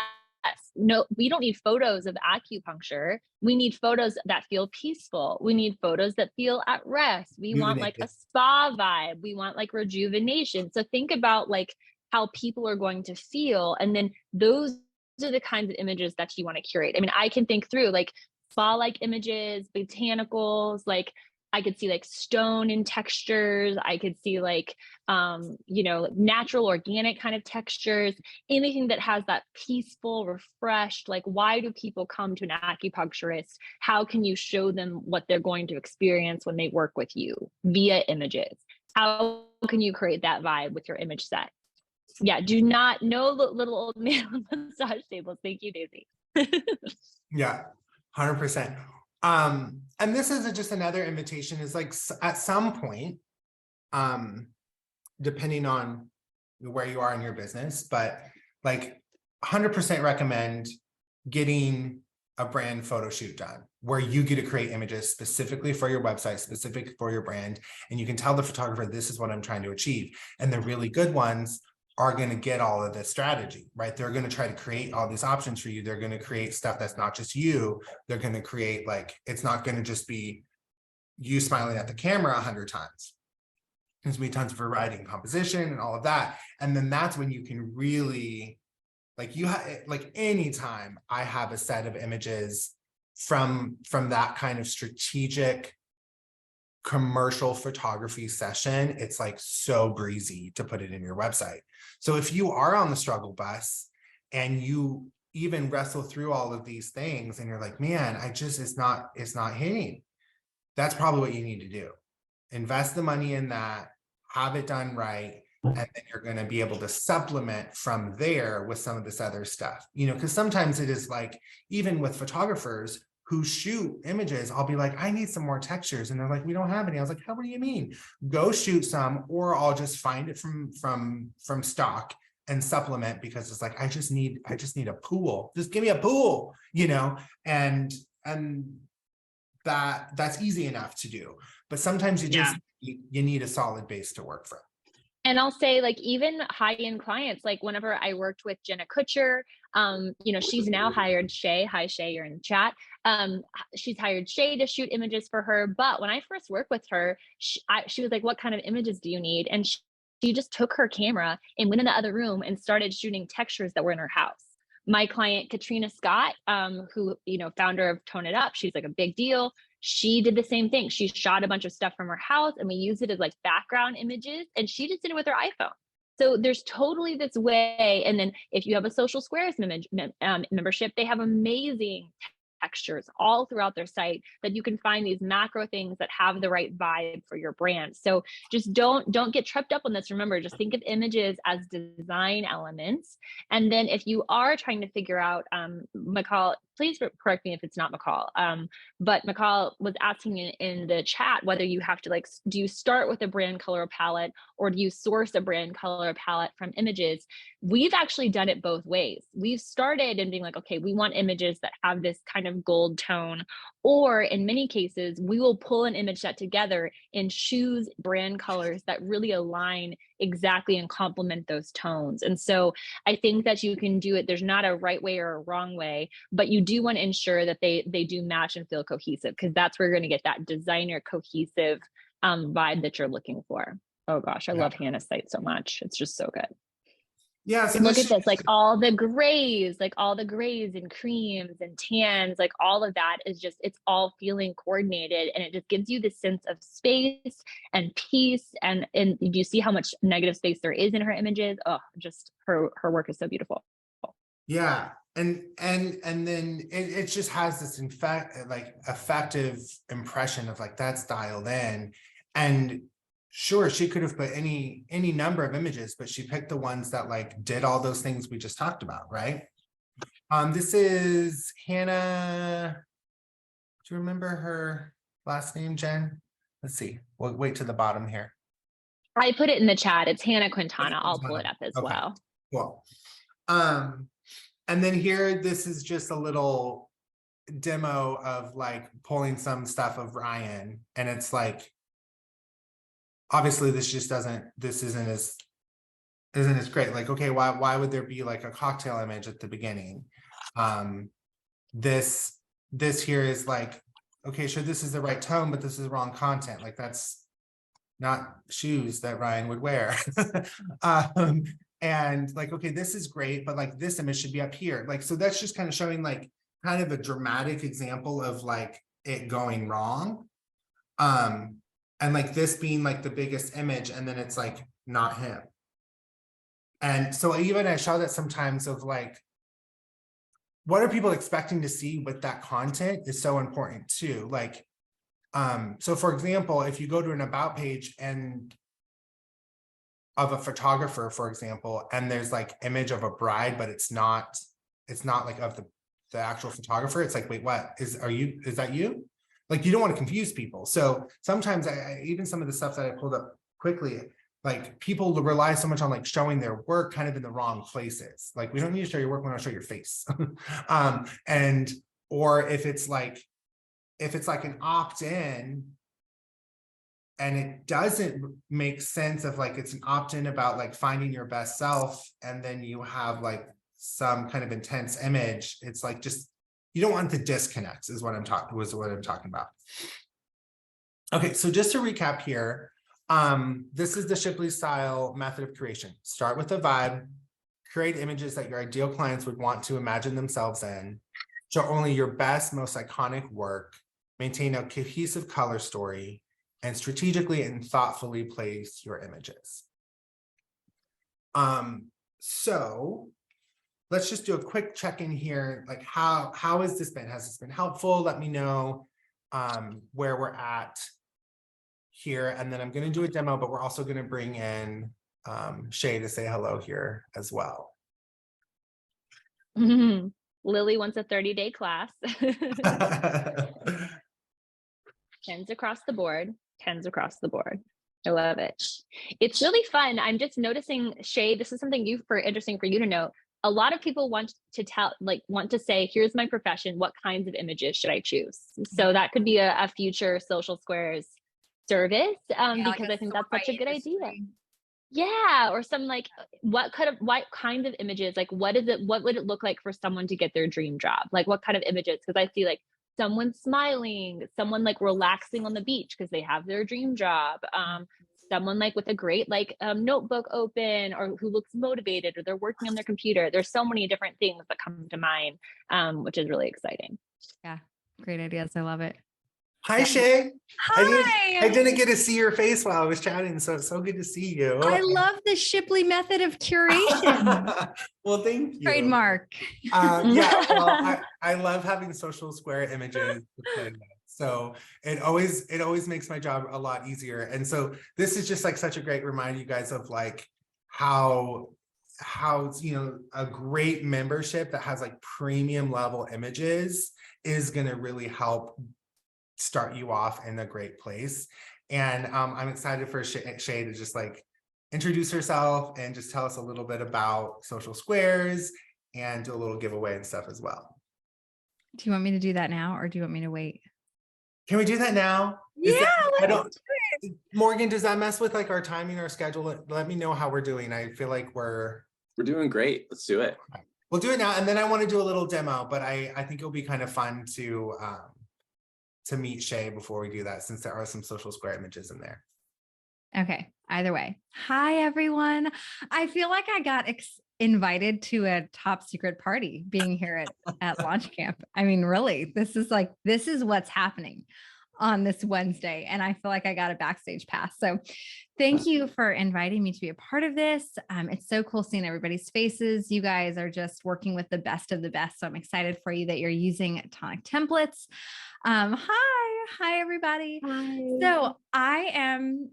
no, we don't need photos of acupuncture. We need photos that feel peaceful. We need photos that feel at rest. We want like a spa vibe. We want like rejuvenation. So think about like how people are going to feel. And then those are the kinds of images that you want to curate. I mean, I can think through like spa-like images, botanicals, like I could see like stone in textures. I could see like, you know, natural organic kind of textures, anything that has that peaceful, refreshed, like, why do people come to an acupuncturist? How can you show them what they're going to experience when they work with you via images? How can you create that vibe with your image set? Yeah, do not, no little old man on massage tables. Thank you, Daisy. Yeah, 100%. And this is just another invitation, is like at some point, depending on where you are in your business, but like 100% recommend getting a brand photo shoot done where you get to create images specifically for your website, specific for your brand. And you can tell the photographer, this is what I'm trying to achieve. And the really good ones are going to get all of this strategy, right? They're going to try to create all these options for you. They're going to create stuff that's not just you. They're going to create, like, it's not going to just be you smiling at the camera 100 times. There's going to be tons of variety and composition and all of that. And then that's when you can really, like, you have, like, anytime I have a set of images from that kind of strategic commercial photography session, it's like so breezy to put it in your website. So if you are on the struggle bus and you even wrestle through all of these things and you're like, man, it's not hitting, that's probably what you need to do. Invest the money in that, have it done right, and then you're going to be able to supplement from there with some of this other stuff, you know, because sometimes it is like, even with photographers who shoot images, I'll be like, I need some more textures. And they're like, we don't have any. I was like, how, what do you mean? Go shoot some, or I'll just find it from stock and supplement, because it's like, I just need a pool. Just give me a pool, you know, and that's easy enough to do. But sometimes you need a solid base to work from. And I'll say, like, even high-end clients, like whenever I worked with Jenna Kutcher, you know, she's now hired Shay. Hi, Shay, you're in the chat. She's hired Shay to shoot images for her. But when I first worked with her, she was like, what kind of images do you need? And she just took her camera and went in the other room and started shooting textures that were in her house. My client, Katrina Scott, who, you know, founder of Tone It Up, she's like a big deal. She did the same thing. She shot a bunch of stuff from her house and we used it as like background images, and she just did it with her iPhone. So there's totally this way. And then if you have a Social Squares membership, they have amazing textures all throughout their site that you can find these macro things that have the right vibe for your brand. So just don't get tripped up on this. Remember, just think of images as design elements. And then if you are trying to figure out, McCall, please correct me if it's not McCall, but McCall was asking in the chat whether you have to, like, do you start with a brand color palette or do you source a brand color palette from images? We've actually done it both ways. We've started and being like, okay, we want images that have this kind of gold tone, or in many cases, we will pull an image set together and choose brand colors that really align exactly and complement those tones. And so I think that you can do it. There's not a right way or a wrong way, but you do want to ensure that they do match and feel cohesive, because that's where you're going to get that designer cohesive vibe that you're looking for. Oh gosh, I love Hannah's site so much. It's just so good. Yeah, so look at this, like all the grays and creams and tans, like all of that is just, it's all feeling coordinated, and it just gives you this sense of space and peace. And you see how much negative space there is in her images. Oh, just her work is so beautiful. Yeah. And then it just has this effective impression of like, that's dialed in. And sure, she could have put any number of images, but she picked the ones that like did all those things we just talked about, right? This is Hannah. Do you remember her last name, Jen? Let's see. We'll wait to the bottom here. I put it in the chat. It's Hannah Quintana. I'll pull it up as well. Cool. And then here, this is just a little demo of like pulling some stuff of Ryan, and it's like, obviously this isn't as great. Like, okay, why would there be like a cocktail image at the beginning? This here is like, okay, sure, this is the right tone, but this is wrong content. Like, that's not shoes that Ryan would wear. And like, okay, this is great, but like this image should be up here. Like, so that's just kind of showing like kind of a dramatic example of like it going wrong. And like this being like the biggest image, and then it's like not him. And so even I show that sometimes of like, what are people expecting to see with that content is so important too. Like, so for example, if you go to an about page and of a photographer, for example, and there's like image of a bride, but it's not like of the actual photographer. It's like, wait, what is that you? Like, you don't want to confuse people. So sometimes even some of the stuff that I pulled up quickly, like people rely so much on like showing their work kind of in the wrong places. Like, we don't need to show your work, we want to show your face. And or if it's like an opt-in and it doesn't make sense of like, it's an opt-in about like finding your best self, and then you have like some kind of intense image. It's like, just, you don't want the disconnects is what I'm talking about. Okay, so just to recap here, this is the Shipley style method of curation. Start with a vibe, create images that your ideal clients would want to imagine themselves in, show only your best, most iconic work, maintain a cohesive color story, and strategically and thoughtfully place your images. So let's just do a quick check-in here. Like, how has this been? Has this been helpful? Let me know where we're at here. And then I'm going to do a demo, but we're also going to bring in Shay to say hello here as well. Lily wants a 30-day class. 10s across the board. 10s across the board. I love it. It's really fun. I'm just noticing, Shay, this is something interesting for you to know. A lot of people want to say, here's my profession. What kinds of images should I choose? So that could be a future Social Squares service, because I think that's such a good idea. Yeah, or some like, what kind of images, like what would it look like for someone to get their dream job? Like, what kind of images? Because I see like someone smiling, someone like relaxing on the beach because they have their dream job, someone like with a great like notebook open, or who looks motivated, or they're working on their computer. There's so many different things that come to mind, which is really exciting. Yeah, great ideas. I love it. Hi, Shay. Hi. I didn't get to see your face while I was chatting, so it's so good to see you. I love the Shipley method of curation. Well, thank you. Trademark. Yeah, well, I love having Social Square images to play with. So it always makes my job a lot easier. And so this is just like such a great reminder, you guys, of like how a great membership that has like premium level images is going to really help start you off in a great place. And I'm excited for Shay to just like introduce herself and just tell us a little bit about Social Squares and do a little giveaway and stuff as well. Do you want me to do that now, or do you want me to wait? Can we do that now? Morgan, does that mess with like our timing, our schedule? Let me know how we're doing. I feel like we're doing great. Let's do it. We'll do it now. And then I want to do a little demo, but I think it'll be kind of fun to meet Shay before we do that, since there are some Social Square images in there. Okay. Either way. Hi, everyone. I feel like I got invited to a top secret party being here at Launch Camp. I mean, really, this is what's happening on this Wednesday. And I feel like I got a backstage pass. So thank you for inviting me to be a part of this. It's so cool seeing everybody's faces. You guys are just working with the best of the best. So I'm excited for you that you're using Tonic templates. Hi, everybody. Hi. So I am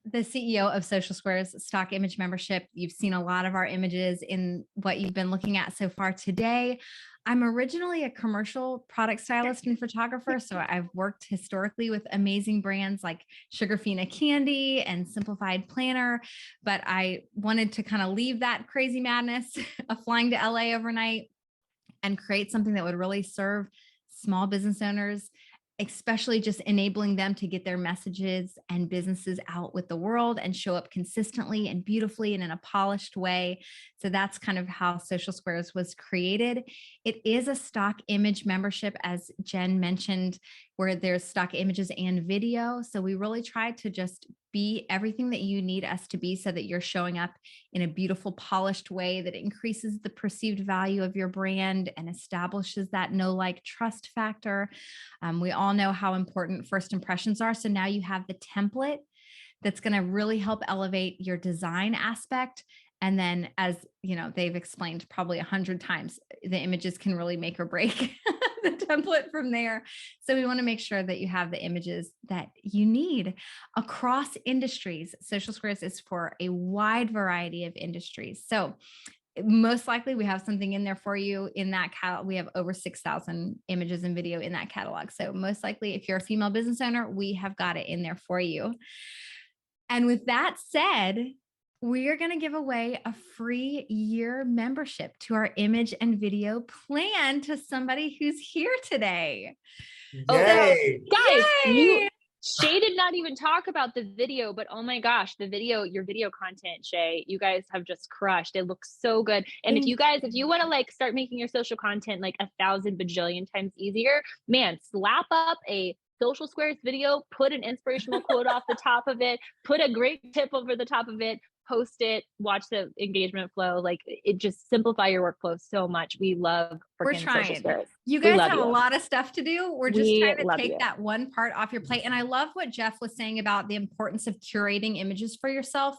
the CEO of Social Squares Stock Image Membership. You've seen a lot of our images in what you've been looking at so far today. I'm originally a commercial product stylist and photographer, so I've worked historically with amazing brands like Sugarfina Candy and Simplified Planner, but I wanted to kind of leave that crazy madness of flying to LA overnight and create something that would really serve small business owners, especially just enabling them to get their messages and businesses out with the world and show up consistently and beautifully and in a polished way. So that's kind of how Social Squares was created. It is a stock image membership, as Jen mentioned, where there's stock images and video. So we really try to just be everything that you need us to be so that you're showing up in a beautiful, polished way that increases the perceived value of your brand and establishes that know, like, trust factor. We all know how important first impressions are. So now you have the template that's going to really help elevate your design aspect. And then, as you know, they've explained probably 100 times, the images can really make or break the template from there. So we want to make sure that you have the images that you need across industries. Social Squares is for a wide variety of industries. So most likely we have something in there for you in that catalog. We have over 6,000 images and video in that catalog. So most likely, if you're a female business owner, we have got it in there for you. And with that said, we are going to give away a free year membership to our image and video plan to somebody who's here today. Yay. Guys, Yay! Shay did not even talk about the video, but oh my gosh, your video content, Shay, you guys have just crushed. It looks so good. And if you want to like start making your social content like 1,000 bajillion times easier, man, slap up a Social Squares video, put an inspirational quote off the top of it, put a great tip over the top of it, post it, watch the engagement flow. Like, it just simplify your workflow so much. We love We're Social trying. Squares. You guys have you. a lot of stuff to do. We're just We trying to love take you. that one part off your plate. And I love what Jeff was saying about the importance of curating images for yourself.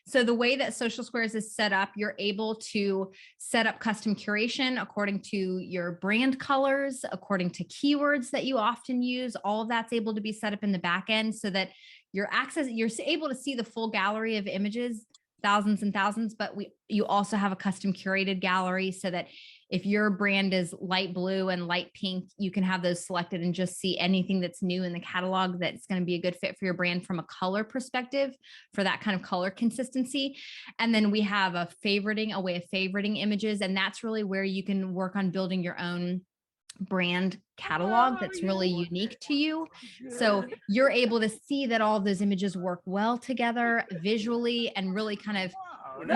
So the way that Social Squares is set up, you're able to set up custom curation according to your brand colors, according to keywords that you often use. All of that's able to be set up in the back end so that you're able to see the full gallery of images, thousands and thousands, but you also have a custom curated gallery so that if your brand is light blue and light pink, you can have those selected and just see anything that's new in the catalog that's going to be a good fit for your brand from a color perspective for that kind of color consistency. And then we have a way of favoriting images. And that's really where you can work on building your own brand catalog that's really unique to you. So you're able to see that all of those images work well together visually and really kind of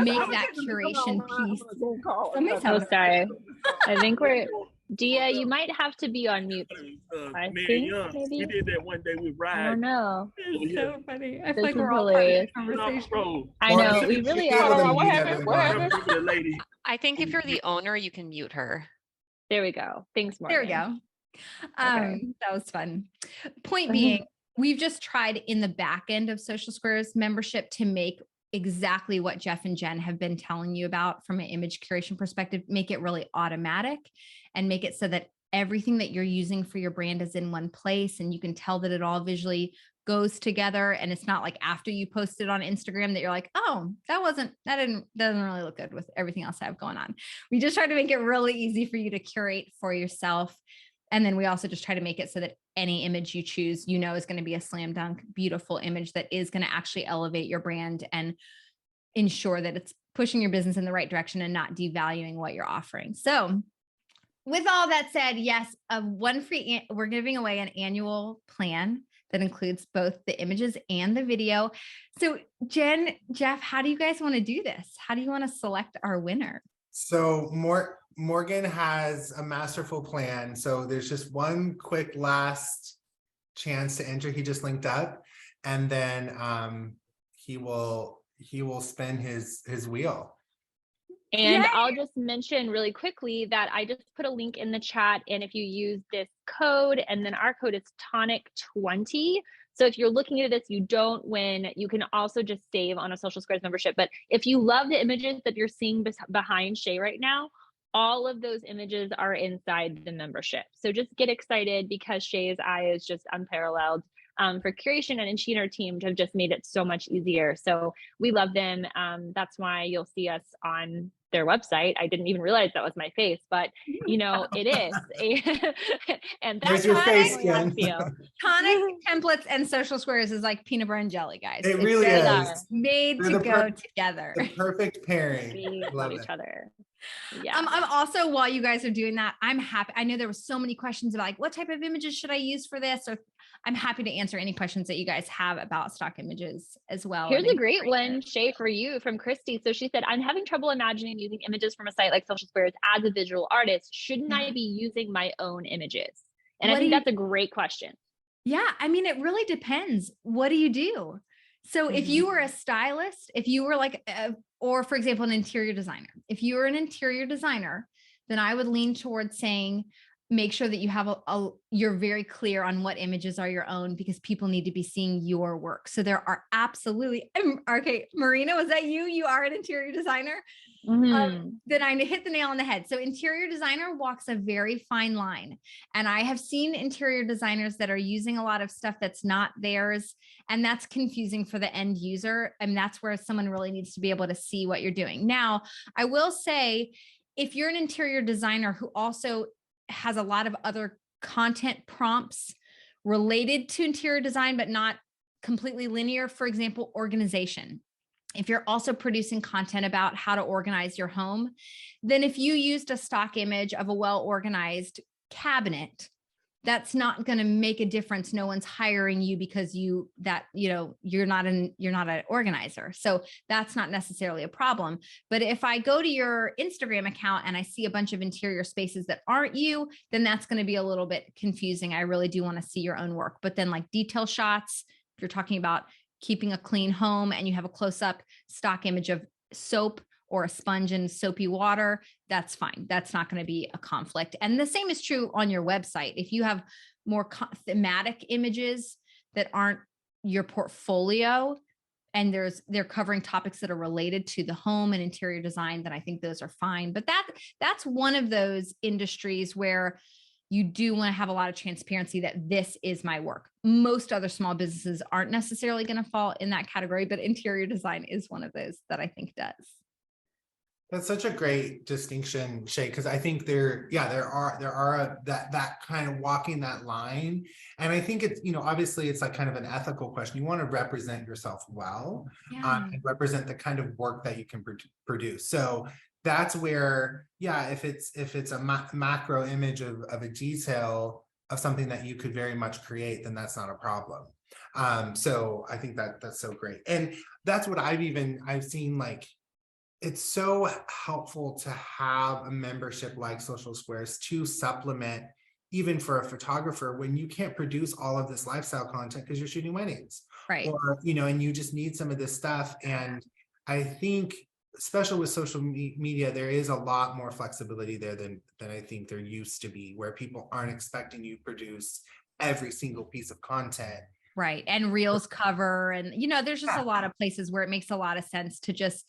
make that curation piece. Oh, sorry. I think Dia, you might have to be on mute. I think maybe. We did that one day with Ryan. I don't know. It's so funny. I feel This like is we're all part of the hilarious. conversation. I know, we really are. What happened? The lady. I think if you're the owner, you can mute her. There we go. Thanks, Morgan. There we go. Okay. That was fun. Point being, we've just tried in the back end of Social Squares membership to make exactly what Jeff and Jen have been telling you about from an image curation perspective, make it really automatic and make it so that everything that you're using for your brand is in one place and you can tell that it all visually goes together. And it's not like after you post it on Instagram that you're like, oh, doesn't really look good with everything else I have going on. We just try to make it really easy for you to curate for yourself. And then we also just try to make it so that any image you choose, you know, is going to be a slam dunk, beautiful image that is going to actually elevate your brand and ensure that it's pushing your business in the right direction and not devaluing what you're offering. So with all that said, yes, we're giving away an annual plan that includes both the images and the video. So Jen, Jeff, how do you guys want to do this? How do you want to select our winner? So Morgan has a masterful plan. So there's just one quick last chance to enter. He just linked up, and then he will spin his wheel. And Yay! I'll just mention really quickly that I just put a link in the chat. And if you use this code, and then our code is tonic20. So if you're looking at this, you don't win. You can also just save on a Social Squares membership. But if you love the images that you're seeing behind Shay right now, all of those images are inside the membership. So just get excited because Shay's eye is just unparalleled for curation, and she and her team have just made it so much easier. So we love them. That's why you'll see us on their website. I didn't even realize that was my face, but you know, it is. And that's There's your face, how I Jen. feel. Tonic templates and Social Squares is like peanut butter and jelly, guys. It It's really just is. made They're to the go together. The perfect pairing. We Love love it. each other. Yeah. I'm also, while you guys are doing that, I'm happy. I know there were so many questions about like, what type of images should I use for this? Or I'm happy to answer any questions that you guys have about stock images as well. Here's and a great one, incorporate it. Shay, for you from Christy. So she said, I'm having trouble imagining using images from a site like Social Squares as a visual artist. Shouldn't I be using my own images? And What I think do you- that's a great question. Yeah, I mean, it really depends. What do you do? So if you were a stylist, if you were like, or for example, an interior designer, if you were an interior designer, then I would lean towards saying, make sure that you have you're very clear on what images are your own, because people need to be seeing your work. So there are absolutely, okay, Marina, was that you? You are an interior designer? Then I hit the nail on the head. So interior designer walks a very fine line. And I have seen interior designers that are using a lot of stuff that's not theirs. And that's confusing for the end user. And that's where someone really needs to be able to see what you're doing. Now, I will say, if you're an interior designer who also has a lot of other content prompts related to interior design, but not completely linear, for example, organization. If you're also producing content about how to organize your home, then if you used a stock image of a well-organized cabinet, that's not going to make a difference. No one's hiring you because you're not an organizer. So that's not necessarily a problem. But if I go to your Instagram account and I see a bunch of interior spaces that aren't you, then that's going to be a little bit confusing. I really do want to see your own work. But then like detail shots, if you're talking about keeping a clean home and you have a close-up stock image of soap or a sponge and soapy water, that's fine. That's not going to be a conflict. And the same is true on your website. If you have more thematic images that aren't your portfolio and they're covering topics that are related to the home and interior design, then I think those are fine. But that's one of those industries where you do want to have a lot of transparency that this is my work. Most other small businesses aren't necessarily going to fall in that category, but interior design is one of those that I think does. That's such a great distinction, Shay, because I think there are that kind of walking that line. And I think it's, obviously it's like kind of an ethical question. You want to represent yourself well, and represent the kind of work that you can produce. So that's where, if it's a macro image of a detail of something that you could very much create, then that's not a problem. So I think that's so great. And that's what I've seen, like, it's so helpful to have a membership like Social Squares to supplement, even for a photographer, when you can't produce all of this lifestyle content because you're shooting weddings, right? Or, and you just need some of this stuff. And I think, especially with social media, there is a lot more flexibility there than I think there used to be, where people aren't expecting you to produce every single piece of content. Right. And reels cover, and, there's just a lot of places where it makes a lot of sense to just,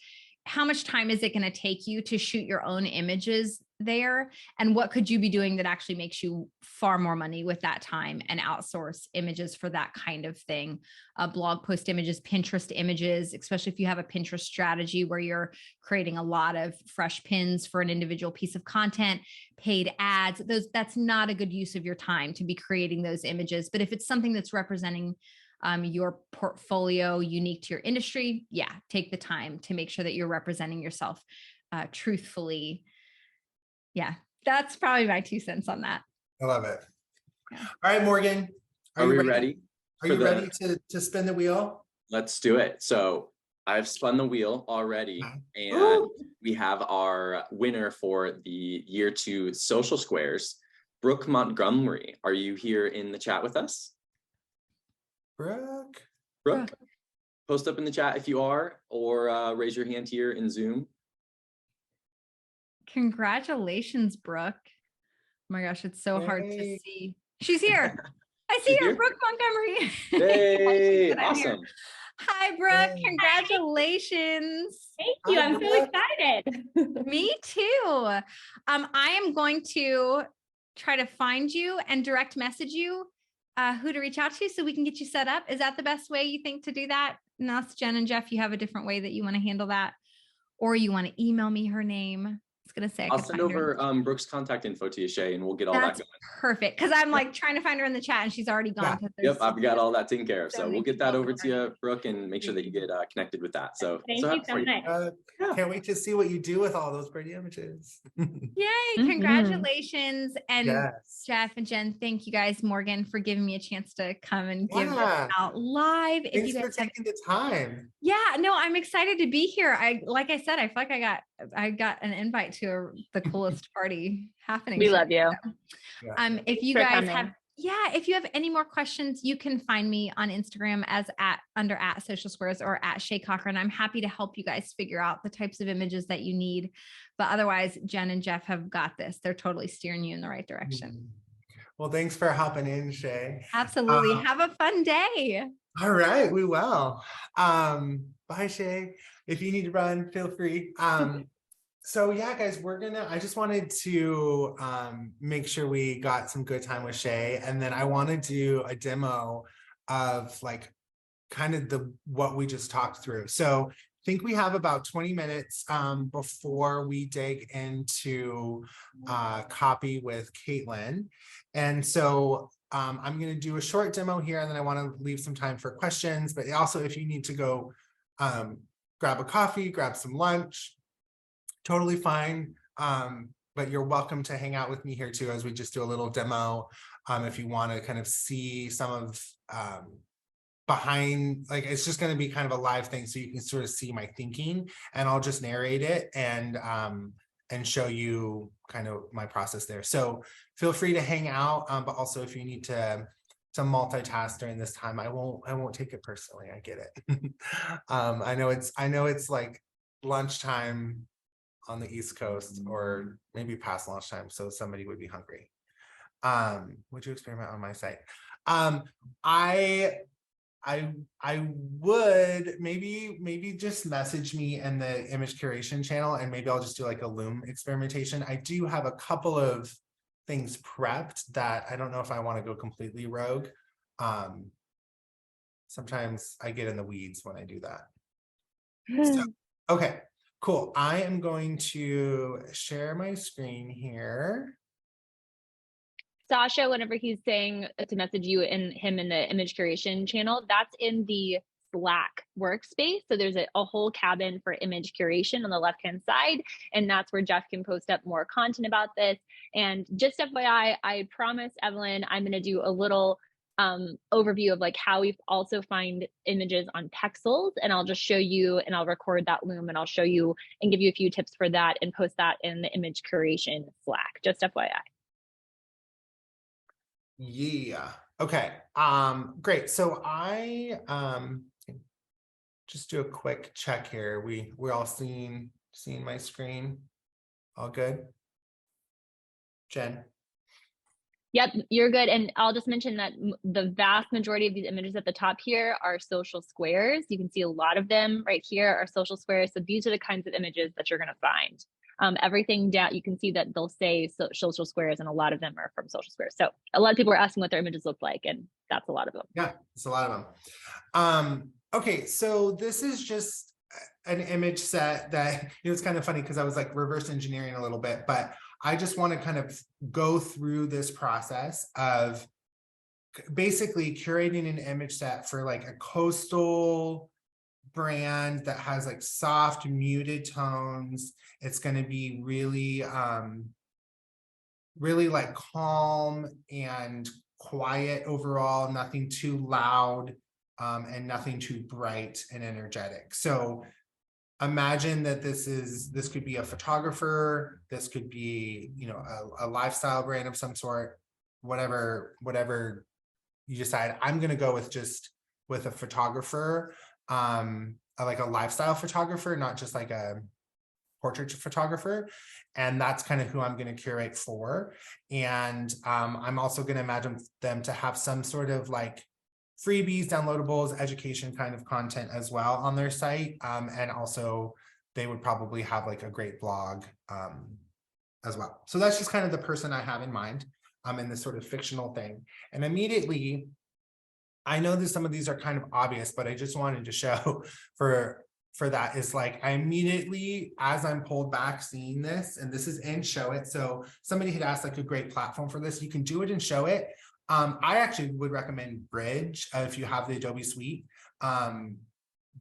how much time is it going to take you to shoot your own images there? And what could you be doing that actually makes you far more money with that time, and outsource images for that kind of thing? Blog post images, Pinterest images, especially if you have a Pinterest strategy where you're creating a lot of fresh pins for an individual piece of content, paid ads, that's not a good use of your time to be creating those images. But if it's something that's representing your portfolio unique to your industry, take the time to make sure that you're representing yourself truthfully. Yeah, that's probably my 2 cents on that. I love it. Yeah. All right, Morgan, are we ready? Are you ready to spin the wheel? Let's do it. So I've spun the wheel already, and Ooh. We have our winner for the year 2 Social Squares, Brooke Montgomery. Are you here in the chat with us? Brooke, post up in the chat if you are, or raise your hand here in Zoom. Congratulations, Brooke. Oh my gosh, it's so hard to see. She's here. I see her, Brooke Montgomery. Hey, awesome. Hi, Brooke. Congratulations. Thank you. I'm so excited. Me too. I am going to try to find you and direct message you who to reach out to so we can get you set up. Is that the best way you think to do that? Unless Jen and Jeff, you have a different way that you want to handle that, or you want to email me her name. I was going to say, I'll send over Brooke's contact info to you, Shay, and we'll get all that going. Perfect. Cause I'm like trying to find her in the chat and she's already gone. Yep. I've got all that taken care of. So we'll get that over to you, Brooke, and make sure that you get connected with that. So thank you so much. Can't wait to see what you do with all those pretty images. Yay. Congratulations. And Jeff and Jen, thank you guys, Morgan, for giving me a chance to come and give this out live. Thanks for taking the time. Yeah, no, I'm excited to be here. Like I said, I feel like I got an invite to the coolest party happening. We love you. If you guys have Yeah, if you have any more questions, you can find me on Instagram as under Social Squares or at Shay Cochran. I'm happy to help you guys figure out the types of images that you need. But otherwise, Jen and Jeff have got this. They're totally steering you in the right direction. Well, thanks for hopping in, Shay. Absolutely. Have a fun day. All right, we will. Bye, Shay. If you need to run, feel free. So yeah, guys, I just wanted to make sure we got some good time with Shay, and then I want to do a demo of like kind of what we just talked through. So I think we have about 20 minutes before we dig into copy with Caitlin. And so I'm going to do a short demo here, and then I want to leave some time for questions, but also if you need to go grab a coffee, grab some lunch, totally fine. But you're welcome to hang out with me here too, as we just do a little demo. If you want to kind of see some of behind, like, it's just going to be kind of a live thing, so you can sort of see my thinking, and I'll just narrate it and show you kind of my process there. So feel free to hang out, but also if you need to multitask during this time, I won't take it personally. I get it. I know it's like lunchtime on the East Coast, or maybe past lunchtime, so somebody would be hungry. Would you experiment on my site? I would maybe just message me in the image curation channel, and maybe I'll just do like a loom experimentation. I do have a couple of things prepped that I don't know if I want to go completely rogue. Sometimes I get in the weeds when I do that. So, okay, cool. I am going to share my screen here. Sasha, whenever he's saying to message you and him in the image curation channel, that's in the Slack workspace. So there's a whole cabin for image curation on the left-hand side, and that's where Jeff can post up more content about this. And just FYI, I promise Evelyn, I'm going to do a little overview of like how we also find images on Pexels, and I'll just show you, and I'll record that loom, and I'll show you and give you a few tips for that, and post that in the image curation Slack, just FYI. Yeah. Okay. Great. So I just do a quick check here. We're all seeing my screen. All good? Jen? Yep, you're good. And I'll just mention that the vast majority of these images at the top here are social squares. You can see a lot of them right here are social squares. So these are the kinds of images that you're going to find. Everything down, you can see that they'll say social squares, and a lot of them are from social squares. So a lot of people are asking what their images look like, and that's a lot of them. Yeah, it's a lot of them. Okay, so this is just an image set that, it's kind of funny because I was like reverse engineering a little bit, but I just want to kind of go through this process of basically curating an image set for like a coastal brand that has like soft muted tones. It's going to be really really like calm and quiet overall, nothing too loud and nothing too bright and energetic. So imagine that this could be a photographer, this could be, a lifestyle brand of some sort, whatever you decide. I'm going to go with a photographer, like a lifestyle photographer, not just like a portrait photographer. And that's kind of who I'm going to curate for. And I'm also going to imagine them to have some sort of like freebies, downloadables, education kind of content as well on their site. And also they would probably have like a great blog as well. So that's just kind of the person I have in mind in this sort of fictional thing. And immediately, I know that some of these are kind of obvious, but I just wanted to show for that is like, I immediately, as I'm pulled back seeing this, and this is in Show It. So somebody had asked like a great platform for this. You can do it in Show It. I actually would recommend Bridge if you have the Adobe Suite.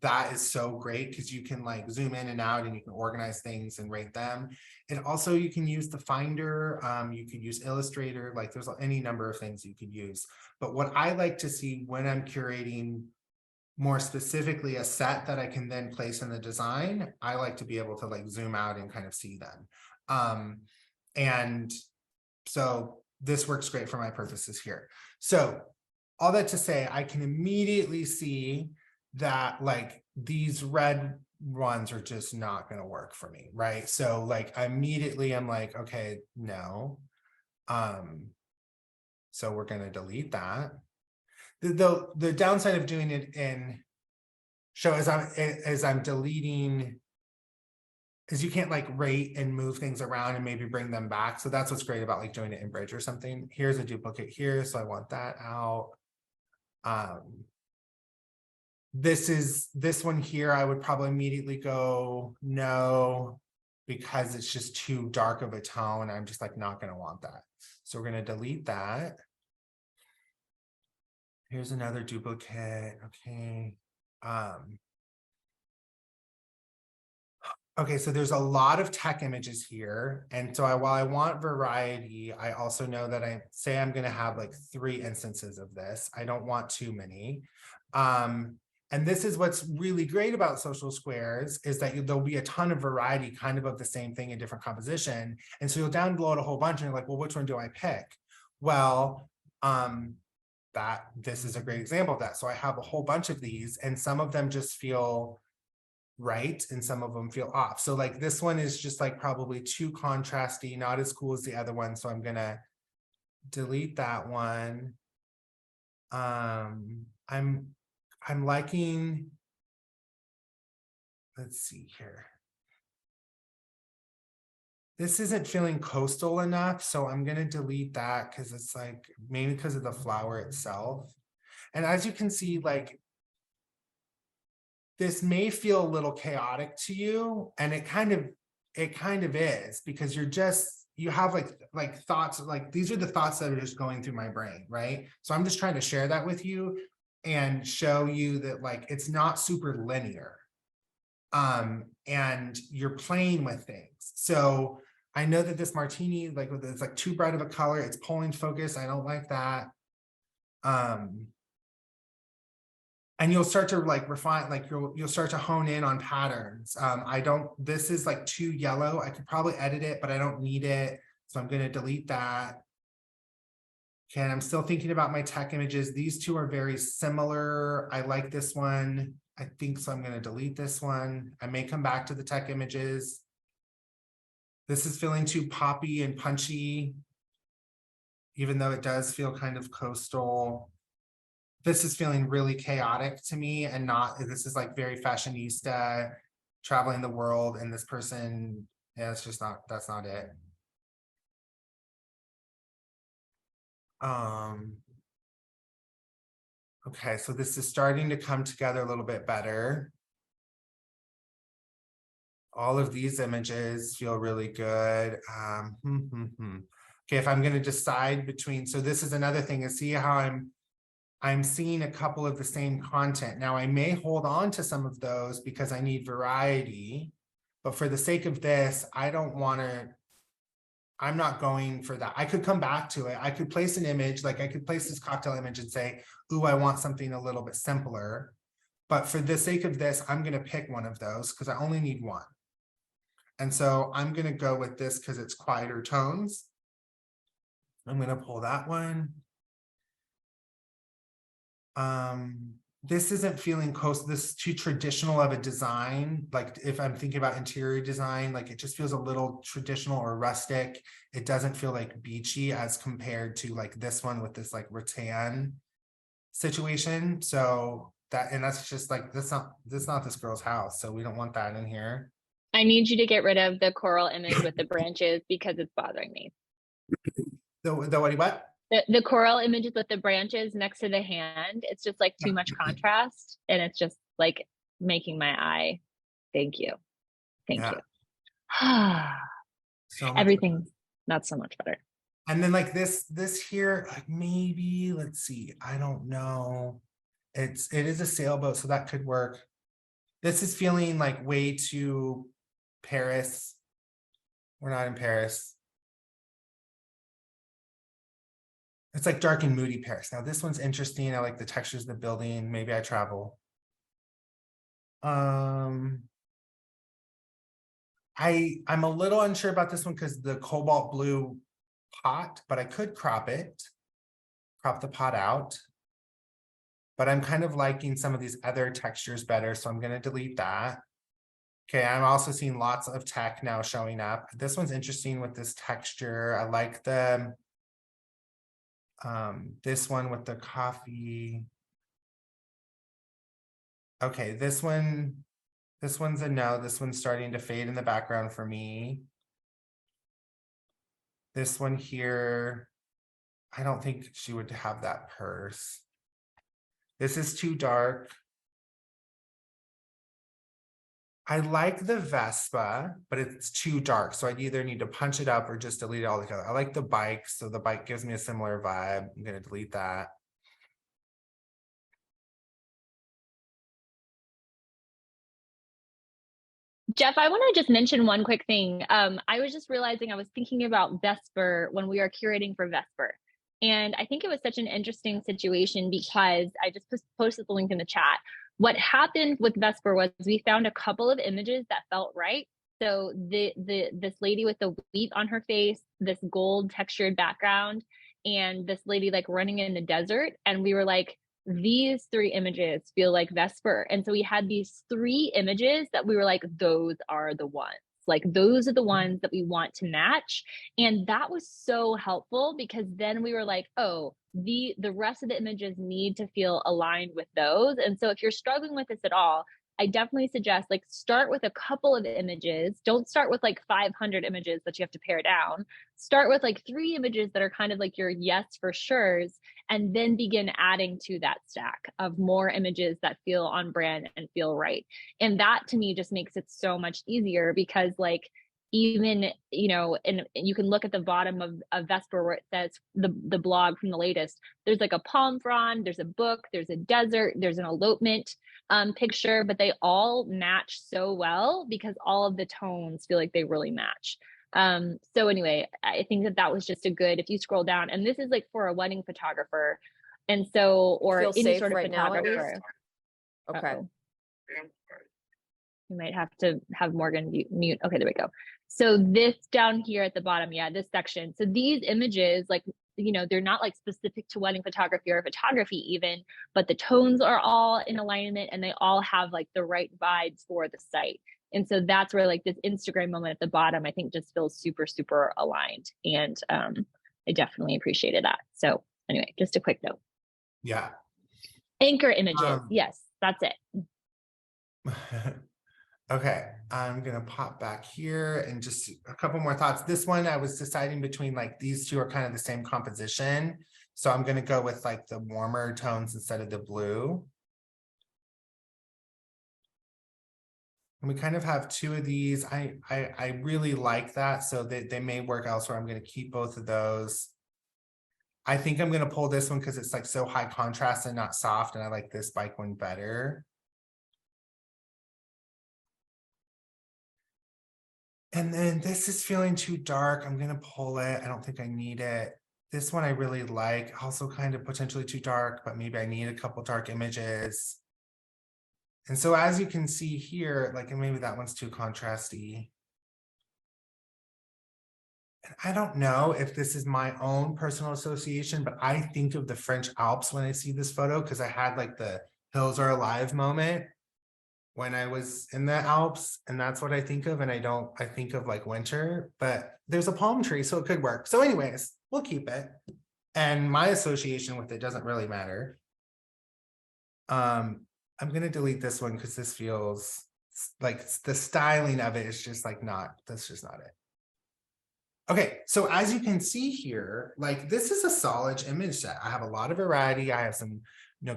That is so great because you can like zoom in and out, and you can organize things and rate them. And also you can use the Finder, you could use Illustrator, like there's any number of things you could use. But what I like to see when I'm curating more specifically a set that I can then place in the design, I like to be able to like zoom out and kind of see them. And so this works great for my purposes here. So all that to say, I can immediately see that like these red ones are just not going to work for me, right? So like immediately I'm like, okay, no. So we're going to delete that. The downside of doing it in show as I'm deleting is you can't like rate and move things around and maybe bring them back. So that's what's great about like doing it in Bridge or something. Here's a duplicate here, so I want that out. This one here, I would probably immediately go no, because it's just too dark of a tone. I'm just like not going to want that. So we're going to delete that. Here's another duplicate. Okay. Okay, so there's a lot of tech images here. And so while I want variety, I also know that I'm going to have like 3 instances of this. I don't want too many. And this is what's really great about social squares is that there'll be a ton of variety kind of the same thing in different composition. And so you'll download a whole bunch and you're like, well, which one do I pick? Well, this is a great example of that. So I have a whole bunch of these and some of them just feel right and some of them feel off. So like this one is just like probably too contrasty, not as cool as the other one. So I'm gonna delete that one. I'm liking, let's see here. This isn't feeling coastal enough, so I'm gonna delete that because it's like maybe because of the flower itself. And as you can see, like this may feel a little chaotic to you, and it kind of is, because you have like thoughts, like these are the thoughts that are just going through my brain, right? So I'm just trying to share that with you and show you that like it's not super linear. And you're playing with things. So I know that this martini, like it's like too bright of a color, it's pulling focus. I don't like that. And you'll start to like refine, like you'll start to hone in on patterns. This is like too yellow. I could probably edit it, but I don't need it. So I'm going to delete that. Okay, and I'm still thinking about my tech images. These two are very similar. I like this one. I think so. I'm going to delete this one. I may come back to the tech images. This is feeling too poppy and punchy, even though it does feel kind of coastal. This is feeling really chaotic to me and this is like very fashionista, traveling the world, and this person, yeah, that's not it. Okay, so this is starting to come together a little bit better. All of these images feel really good. Okay, if I'm going to decide between, so this is another thing, is see how I'm seeing a couple of the same content. Now I may hold on to some of those because I need variety, but for the sake of this, I'm not going for that. I could come back to it. I could place an image, like I could place this cocktail image and say, ooh, I want something a little bit simpler. But for the sake of this, I'm going to pick one of those because I only need one. And so I'm going to go with this because it's quieter tones. I'm going to pull that one. This isn't feeling coastal. This is too traditional of a design. Like if I'm thinking about interior design, like it just feels a little traditional or rustic. It doesn't feel like beachy as compared to like this one with this like rattan situation. So that's just like, that's not this girl's house. So we don't want that in here. I need you to get rid of the coral image with the branches because it's bothering me. What? The coral images with the branches next to the hand, it's just like too much contrast, and it's just like making my eye. Thank you. Thank you. So everything's not so much better. And then like this here, like maybe, let's see, I don't know. It is a sailboat, so that could work. This is feeling like way too Paris. We're not in Paris. It's like dark and moody Paris. Now this one's interesting. I like the textures of the building. Maybe I travel. I'm a little unsure about this one because the cobalt blue pot, but I could crop the pot out. But I'm kind of liking some of these other textures better, so I'm going to delete that. Okay, I'm also seeing lots of tech now showing up. This one's interesting with this texture. I like the this one with the coffee. Okay, this one's a no. This one's starting to fade in the background for me. This one here, I don't think she would have that purse. This is too dark. I like the Vespa, but it's too dark. So I'd either need to punch it up or just delete it all together. I like the bike. So the bike gives me a similar vibe. I'm going to delete that. Jeff, I want to just mention one quick thing. I was just realizing I was thinking about Vesper when we are curating for Vesper. And I think it was such an interesting situation because I just posted the link in the chat. What happened with Vesper was we found a couple of images that felt right. So this lady with the wheat on her face, this gold textured background, and this lady like running in the desert. And we were like, these three images feel like Vesper. And so we had these three images that we were like, those are the ones. Like those are the ones that we want to match. And that was so helpful because then we were like, oh, the rest of the images need to feel aligned with those. And so if you're struggling with this at all, I definitely suggest like start with a couple of images. Don't start with like 500 images that you have to pare down. Start with like 3 images that are kind of like your yes for sure's, and then begin adding to that stack of more images that feel on brand and feel right. And that to me just makes it so much easier because like even, you know, and you can look at the bottom of Vesper where it says the blog from the latest, there's like a palm frond, there's a book, there's a desert, there's an elopement picture, but they all match so well because all of the tones feel like they really match. So anyway, I think that was just a good, if you scroll down, and this is like for a wedding photographer. And so, or Feel any safe sort of right now, at photographer. least? Okay. Uh-oh. You might have to have Morgan mute. Okay, there we go. So this down here at the bottom, yeah, this section. So these images, like, you know, they're not like specific to wedding photography or photography even, but the tones are all in alignment and they all have like the right vibes for the site. And so that's where like this Instagram moment at the bottom, I think just feels super, super aligned. And I definitely appreciated that. So anyway, just a quick note. Yeah. Anchor images. Yes, that's it. Okay, I'm gonna pop back here and just a couple more thoughts. This one, I was deciding between like these two are kind of the same composition. So I'm gonna go with like the warmer tones instead of the blue. And we kind of have 2 of these. I really like that. So they may work elsewhere. I'm gonna keep both of those. I think I'm gonna pull this one because it's like so high contrast and not soft. And I like this bike one better. And then this is feeling too dark. I'm gonna pull it. I don't think I need it. This one I really like, also kind of potentially too dark, but maybe I need a couple dark images. And so as you can see here, like, and maybe that one's too contrasty. And I don't know if this is my own personal association, but I think of the French Alps when I see this photo because I had like the hills are alive moment when I was in the Alps, and that's what I think of. And I think of like winter, but there's a palm tree, so it could work. So anyways, we'll keep it. And my association with it doesn't really matter. I'm gonna delete this one because this feels like the styling of it is just like that's just not it. Okay, so as you can see here, like this is a solid image set. I have a lot of variety. I have some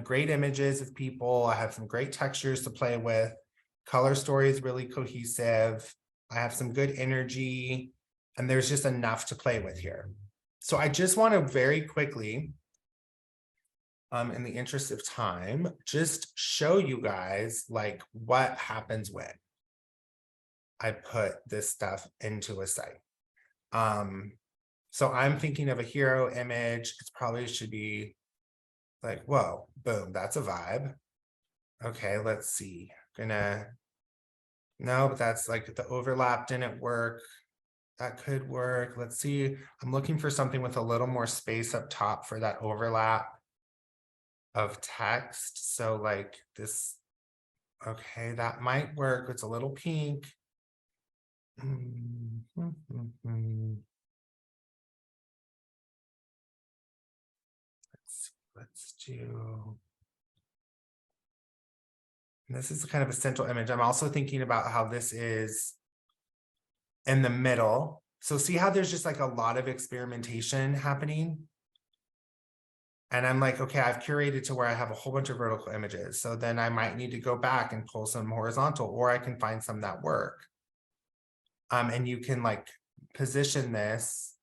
great images of people. I have some great textures to play with. Color story is really cohesive. I have some good energy, and there's just enough to play with here. So I just want to very quickly, in the interest of time, just show you guys like what happens when I put this stuff into a site. So I'm thinking of a hero image. It probably should be like, whoa, boom, that's a vibe. Okay, let's see. No, but that's like the overlap didn't work. that could work. Let's see. I'm looking for something with a little more space up top for that overlap of text. So like this, okay, that might work. It's a little pink. Let's do. And this is kind of a central image. I'm also thinking about how this is in the middle. So see how there's just like a lot of experimentation happening? And I'm like, okay, I've curated to where I have a whole bunch of vertical images. So then I might need to go back and pull some horizontal, or I can find some that work. And you can like position this.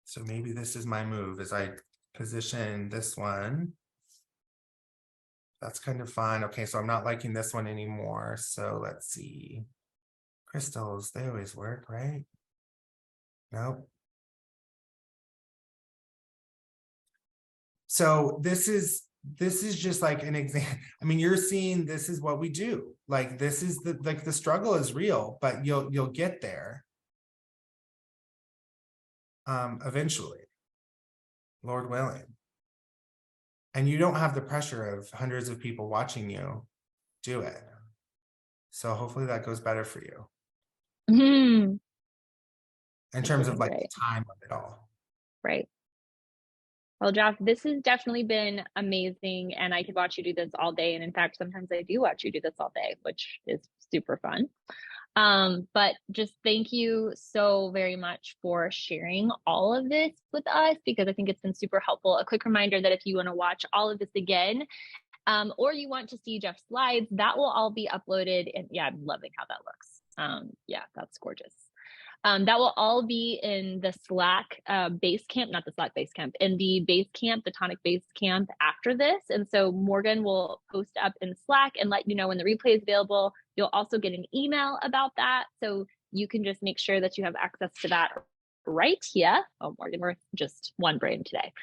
So maybe this is my move, is I position this one. That's kind of fun. Okay, so I'm not liking this one anymore. So let's see. Crystals, they always work, right? Nope. So this is just like an example. I mean, you're seeing this is what we do. Like this is the struggle is real, but you'll get there. Eventually, Lord willing. And you don't have the pressure of hundreds of people watching you do it. So hopefully that goes better for you. Mhm. In terms of like Right. the time of it all. Right. Well, Jeff, this has definitely been amazing, and I could watch you do this all day. And in fact, sometimes I do watch you do this all day, which is super fun. But just thank you so very much for sharing all of this with us, because I think it's been super helpful. A quick reminder that if you want to watch all of this again, or you want to see Jeff's slides, that will all be uploaded. And yeah, I'm loving how that looks. Yeah, that's gorgeous. That will all be in the Slack base camp, not the Slack base camp, in the base camp, the Tonic base camp after this. And so Morgan will post up in Slack and let you know when the replay is available. You'll also get an email about that. So you can just make sure that you have access to that right here. Oh, Morgan, we're just one brain today.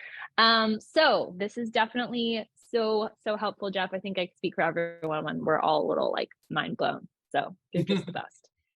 So this is definitely so helpful, Jeff. I think I speak for everyone when we're all a little like mind blown. So you're just the best.